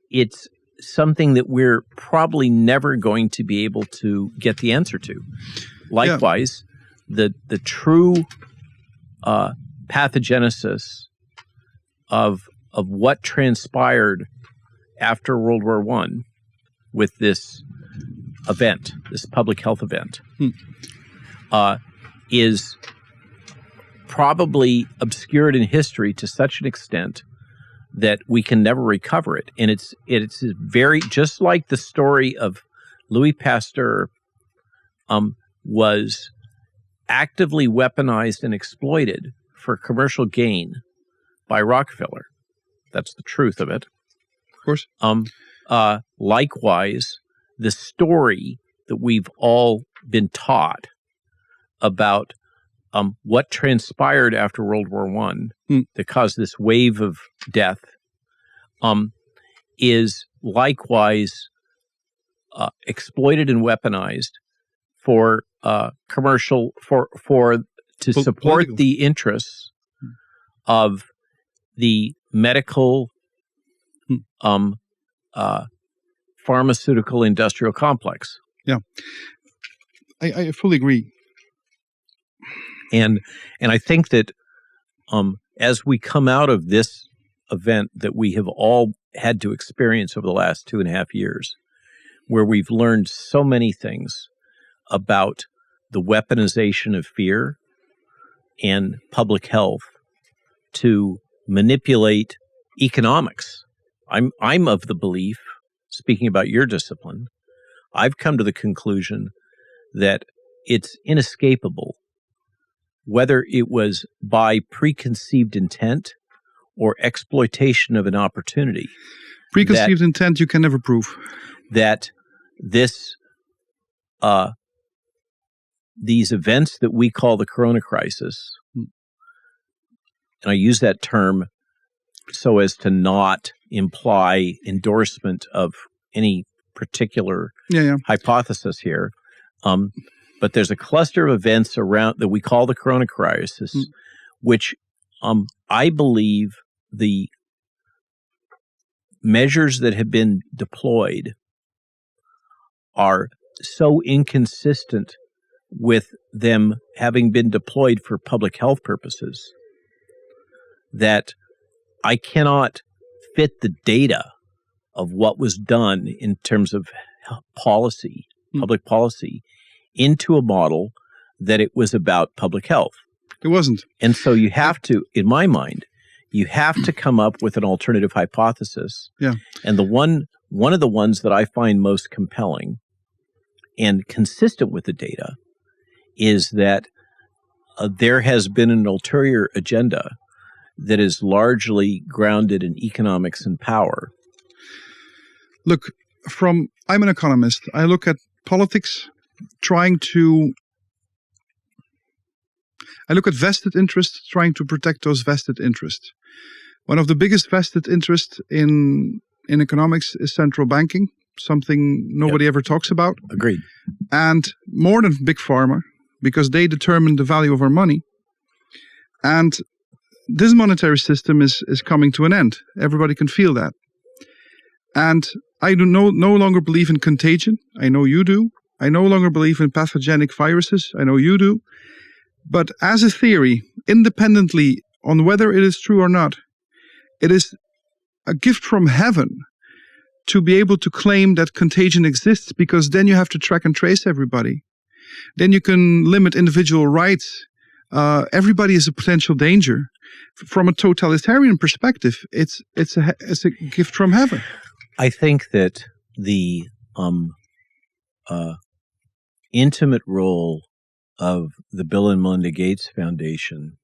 something that we're probably never going to be able to get the answer to. Likewise, the true pathogenesis of what transpired after World War I with this event, this public health event, is probably obscured in history to such an extent that we can never recover it. And it's very, just like the story of Louis Pasteur was actively weaponized and exploited for commercial gain by Rockefeller. That's the truth of it. Of course. Likewise, the story that we've all been taught about what transpired after World War I that caused this wave of death is likewise exploited and weaponized for commercial to support the interests of the medical pharmaceutical industrial complex. Yeah, I fully agree. And I think that as we come out of this event that we have all had to experience over the last 2.5 years, where we've learned so many things about the weaponization of fear and public health to manipulate economics. I'm of the belief, speaking about your discipline, I've come to the conclusion that it's inescapable, whether it was by preconceived intent or exploitation of an opportunity. Preconceived intent you can never prove. That these events that we call the corona crisis, and I use that term so as to not imply endorsement of any particular hypothesis here, but there's a cluster of events around that we call the corona crisis, which I believe the measures that have been deployed are so inconsistent with them having been deployed for public health purposes that I cannot fit the data of what was done in terms of policy, public policy, into a model that it was about public health. It wasn't. And so you have to, in my mind, you have to come up with an alternative hypothesis. Yeah. And one of the ones that I find most compelling and consistent with the data is that there has been an ulterior agenda that is largely grounded in economics and power. Look, I'm an economist. I look at politics I look at vested interests, trying to protect those vested interests. One of the biggest vested interests in economics is central banking, something nobody ever talks about. Agreed. And more than big pharma, because they determine the value of our money. And this monetary system is coming to an end. Everybody can feel that. And I do no longer believe in contagion. I know you do. I no longer believe in pathogenic viruses. I know you do. But as a theory, independently on whether it is true or not, it is a gift from heaven to be able to claim that contagion exists, because then you have to track and trace everybody. Then you can limit individual rights everybody is a potential danger. From a totalitarian perspective, it's a gift from heaven. I think that the intimate role of the Bill and Melinda Gates Foundation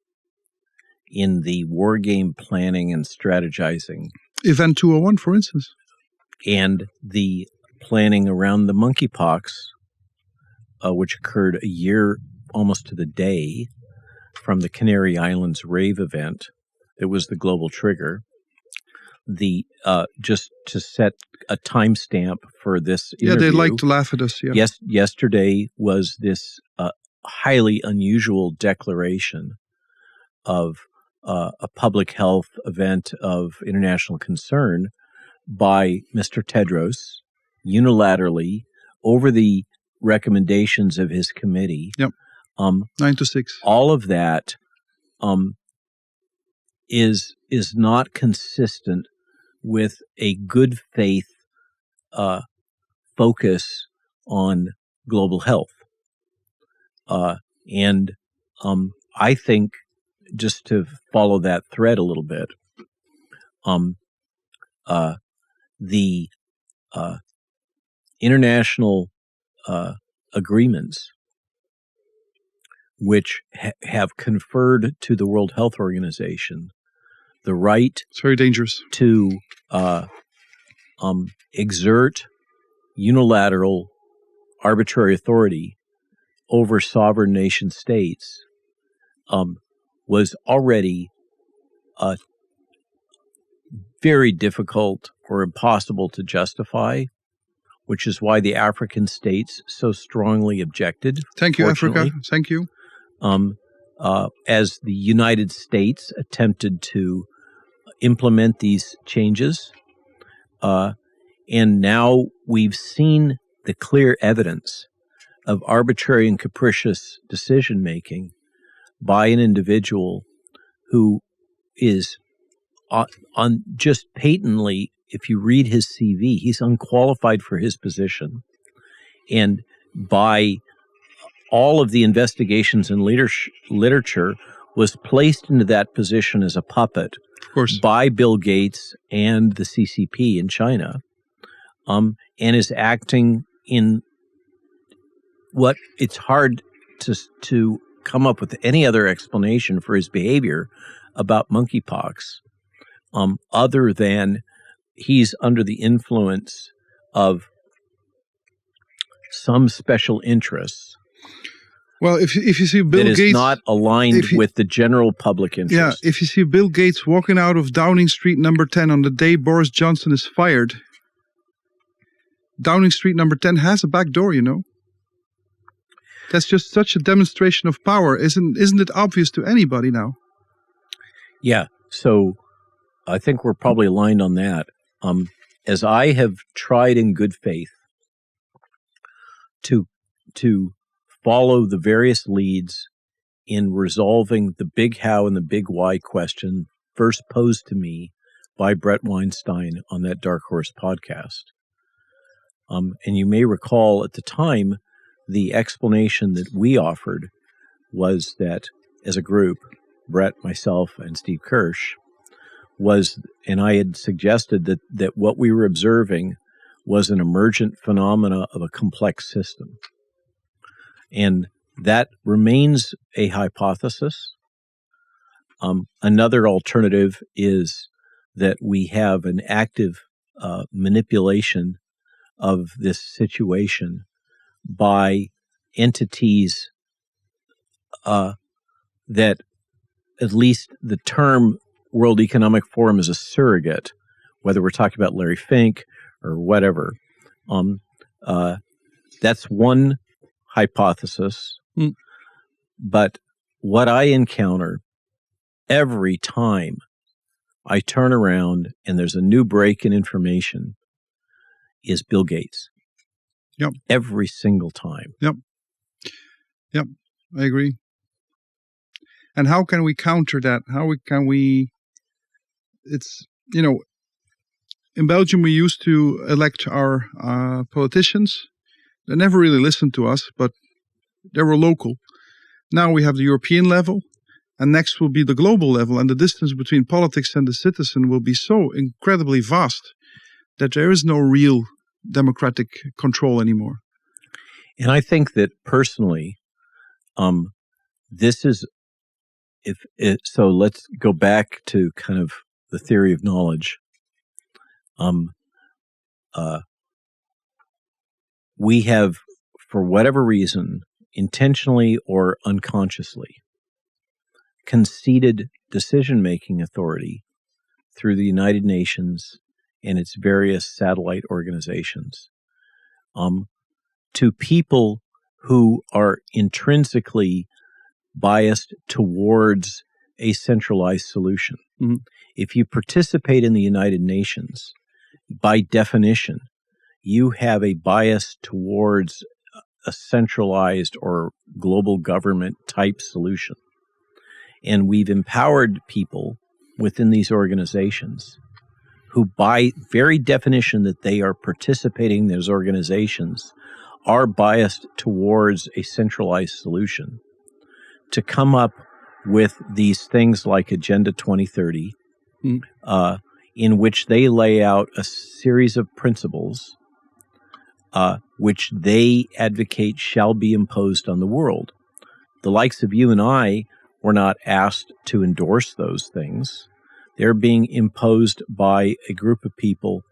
in the war game planning and strategizing, Event 201, for instance, and the planning around the monkeypox, which occurred a year almost to the day from the Canary Islands rave event, it was the global trigger. Just to set a timestamp for this interview. Yeah, they like to laugh at us. Yeah. Yes, yesterday was this highly unusual declaration of a public health event of international concern by Mr. Tedros, unilaterally, over the recommendations of his committee. Yep. 9 to 6. All of that is not consistent with a good faith focus on global health. And I think, just to follow that thread a little bit, the international agreements which have conferred to the World Health Organization the right it's very dangerous to exert unilateral arbitrary authority over sovereign nation states was already very difficult or impossible to justify, which is why the African states so strongly objected. Thank you, Africa. Thank you. As the United States attempted to implement these changes, and now we've seen the clear evidence of arbitrary and capricious decision-making by an individual who is on just patently, if you read his CV, he's unqualified for his position. And by all of the investigations and literature, was placed into that position as a puppet, of course, by Bill Gates and the CCP in China, and is acting in what it's hard to come up with any other explanation for his behavior about monkeypox, other than he's under the influence of some special interests. Well, if you see Bill Gates, is not aligned with the general public interest. Yeah, if you see Bill Gates walking out of Downing Street number 10 on the day Boris Johnson is fired, Downing Street number 10 has a back door, you know. That's just such a demonstration of power. Isn't it obvious to anybody now? Yeah, so I think we're probably aligned on that. As I have tried in good faith to follow the various leads in resolving the big how and the big why question first posed to me by Brett Weinstein on that Dark Horse podcast. And you may recall at the time, the explanation that we offered was that as a group, Brett, myself, and Steve Kirsch, and I had suggested that what we were observing was an emergent phenomena of a complex system. And that remains a hypothesis. Another alternative is that we have an active manipulation of this situation by entities that, at least the term World Economic Forum is a surrogate, whether we're talking about Larry Fink or whatever. That's one hypothesis. But what I encounter every time I turn around and there's a new break in information is Bill Gates. Yep. Every single time. Yep. I agree. And how can we counter that? It's, in Belgium we used to elect our politicians. They never really listened to us, but they were local. Now we have the European level, and next will be the global level, and the distance between politics and the citizen will be so incredibly vast that there is no real democratic control anymore. And I think that personally, this is, so let's go back to kind of the theory of knowledge. We have, for whatever reason, intentionally or unconsciously, conceded decision-making authority through the United Nations and its various satellite organizations to people who are intrinsically biased towards a centralized solution. Mm-hmm. If you participate in the United Nations, by definition, you have a bias towards a centralized or global government type solution. And we've empowered people within these organizations who, by very definition that they are participating in those organizations, are biased towards a centralized solution, to come up with these things like Agenda 2030, in which they lay out a series of principles which they advocate shall be imposed on the world. The likes of you and I were not asked to endorse those things. They're being imposed by a group of people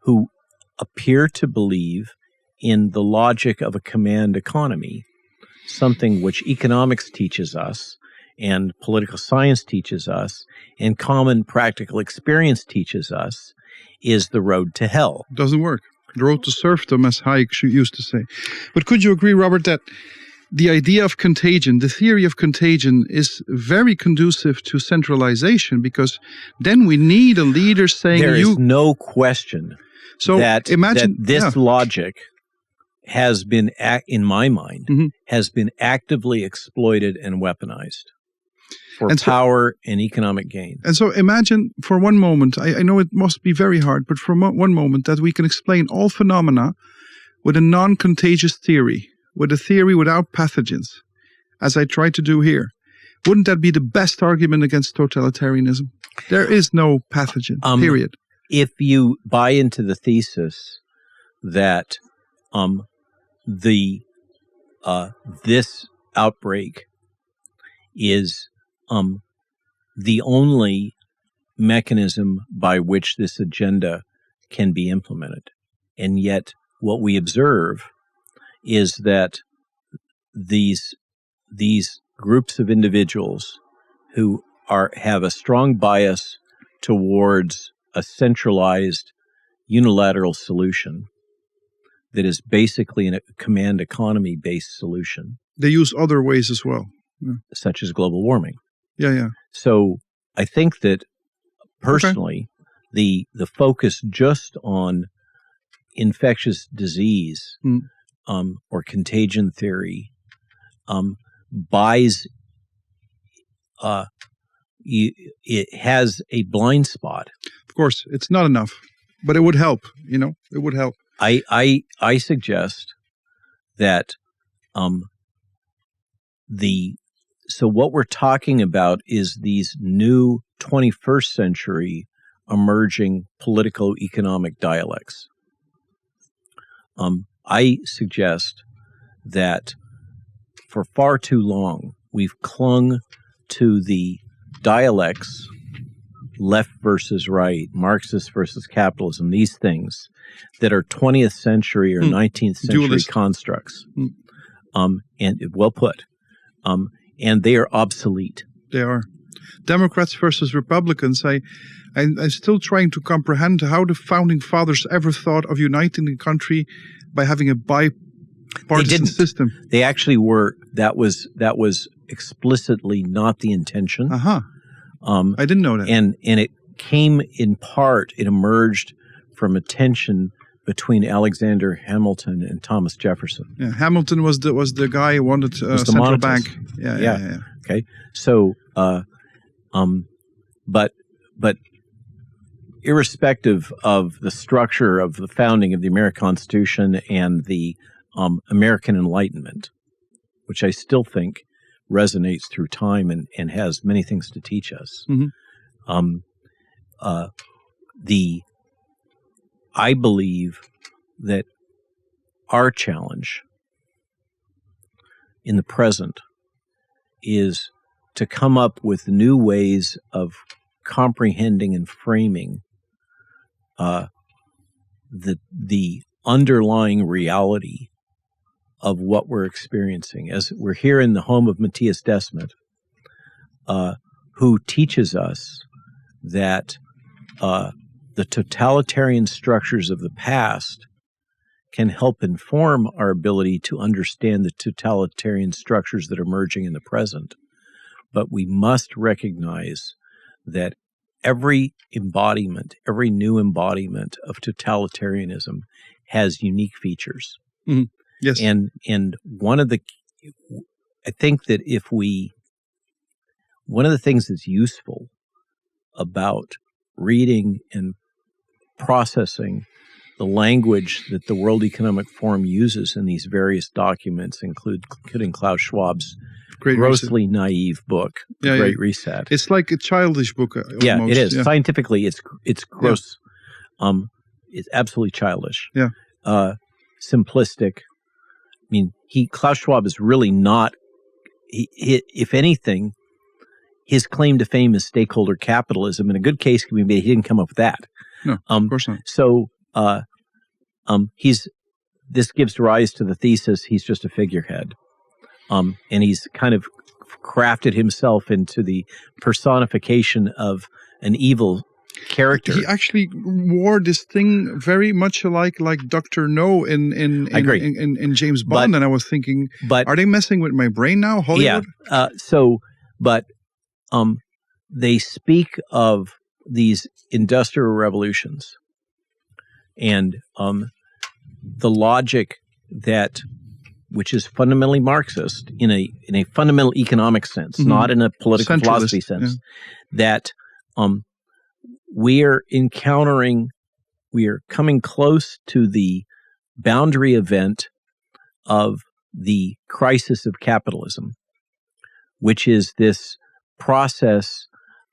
who appear to believe in the logic of a command economy, something which economics teaches us, and political science teaches us, and common practical experience teaches us, is the road to hell. It doesn't work. The road to serfdom, as Hayek used to say. But could you agree, Robert, that the idea of contagion, the theory of contagion, is very conducive to centralization, because then we need a leader saying there is no question that this logic has been, in my mind, has been actively exploited and weaponized for power and economic gain. And so imagine for one moment, I know it must be very hard, but for one moment that we can explain all phenomena with a non-contagious theory, with a theory without pathogens, as I try to do here. Wouldn't that be the best argument against totalitarianism? There is no pathogen, period. If you buy into the thesis that this outbreak is the only mechanism by which this agenda can be implemented, and yet what we observe is that these groups of individuals who have a strong bias towards a centralized unilateral solution that is basically a command economy based solution. They use other ways as well, such as global warming. Yeah. So I think that personally, the focus just on infectious disease or contagion theory it has a blind spot. Of course, it's not enough, but it would help. It would help. I suggest that so what we're talking about is these new 21st century emerging political economic dialects. I suggest that for far too long we've clung to the dialects, left versus right, Marxist versus capitalism, these things that are 20th century or 19th century Dualist constructs. And well put. And they are obsolete. They are. Democrats versus Republicans. I'm still trying to comprehend how the founding fathers ever thought of uniting the country by having a bipartisan system. They actually were. That was explicitly not the intention. I didn't know that. And it came in part. It emerged from a tension between Alexander Hamilton and Thomas Jefferson. Yeah, Hamilton was the guy who wanted central bank. Yeah. Okay. So, but irrespective of the structure of the founding of the American Constitution and the American Enlightenment, which I still think resonates through time and has many things to teach us. Mm-hmm. I believe that our challenge in the present is to come up with new ways of comprehending and framing the underlying reality of what we're experiencing. As we're here in the home of Matthias Desmet, who teaches us that the totalitarian structures of the past can help inform our ability to understand the totalitarian structures that are emerging in the present. But we must recognize that every new embodiment of totalitarianism has unique features. Mm-hmm. Yes. And I think that one of the things that's useful about reading and processing the language that the World Economic Forum uses in these various documents, including Klaus Schwab's grossly naive book, The Great Reset. It's like a childish book. Almost. Yeah, it is. Yeah. Scientifically, it's gross. Yeah. It's absolutely childish. Yeah. Simplistic. I mean, Klaus Schwab is really not. If anything, his claim to fame is stakeholder capitalism. In a good case can be made. He didn't come up with that. No, of course not. So, this gives rise to the thesis he's just a figurehead. And he's kind of crafted himself into the personification of an evil character. He actually wore this thing very much like Dr. No in James Bond, and I was thinking, are they messing with my brain now, Hollywood? Yeah. They speak of these industrial revolutions and the logic which is fundamentally Marxist in a fundamental economic sense, mm-hmm. not in a political philosophy sense, that we are coming close to the boundary event of the crisis of capitalism, which is this process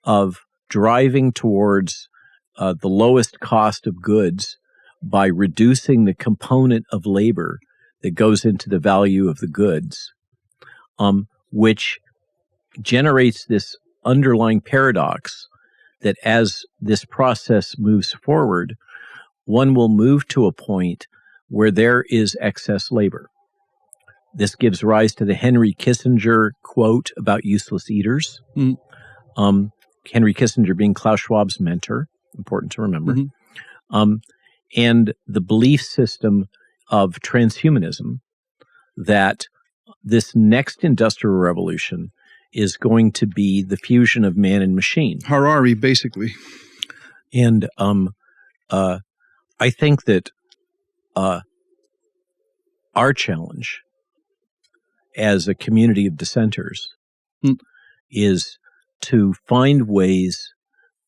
of driving towards the lowest cost of goods by reducing the component of labor that goes into the value of the goods, which generates this underlying paradox that as this process moves forward, one will move to a point where there is excess labor. This gives rise to the Henry Kissinger quote about useless eaters. Mm-hmm. Henry Kissinger being Klaus Schwab's mentor, important to remember. Mm-hmm. And the belief system of transhumanism that this next industrial revolution is going to be the fusion of man and machine. Harari, basically. And I think that our challenge as a community of dissenters is to find ways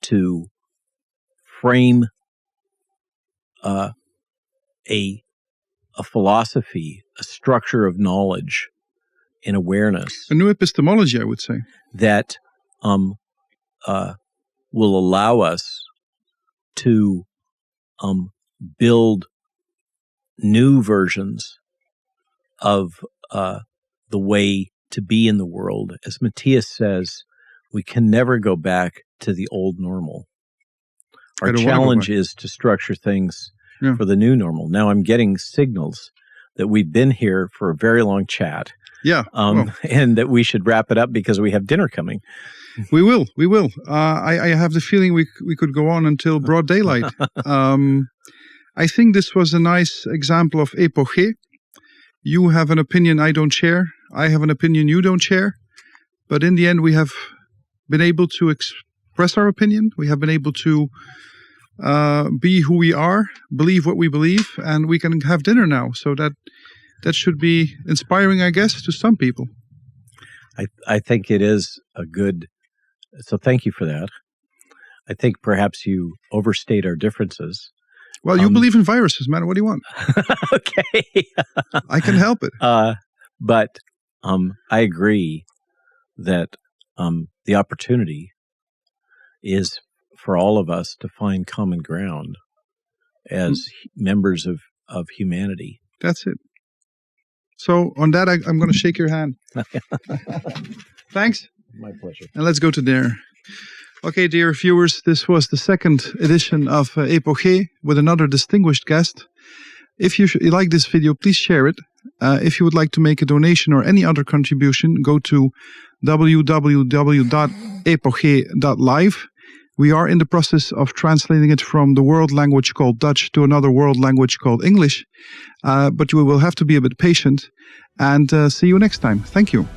to frame a philosophy, a structure of knowledge and awareness. A new epistemology, I would say. That will allow us to build new versions of the way to be in the world. As Matthias says, we can never go back to the old normal. Our challenge is to structure things for the new normal. Now I'm getting signals that we've been here for a very long chat. Yeah. And that we should wrap it up because we have dinner coming. We will. I have the feeling we could go on until broad daylight. I think this was a nice example of Epoché. You have an opinion I don't share. I have an opinion you don't share. But in the end, we have been able to express our opinion. We have been able to be who we are, believe what we believe, and we can have dinner now. So that should be inspiring, I guess, to some people. I think it is a good. So thank you for that. I think perhaps you overstate our differences. Well, you believe in viruses, man. What do you want? Okay. I can help it. But I agree that the opportunity is for all of us to find common ground as members of humanity. That's it. So on that, I'm going to shake your hand. Thanks. My pleasure. And let's go to dinner. Okay, dear viewers, this was the second edition of Epoché with another distinguished guest. If you like this video, please share it. If you would like to make a donation or any other contribution, go to www.epoché.live. We are in the process of translating it from the world language called Dutch to another world language called English. But you will have to be a bit patient. And see you next time. Thank you.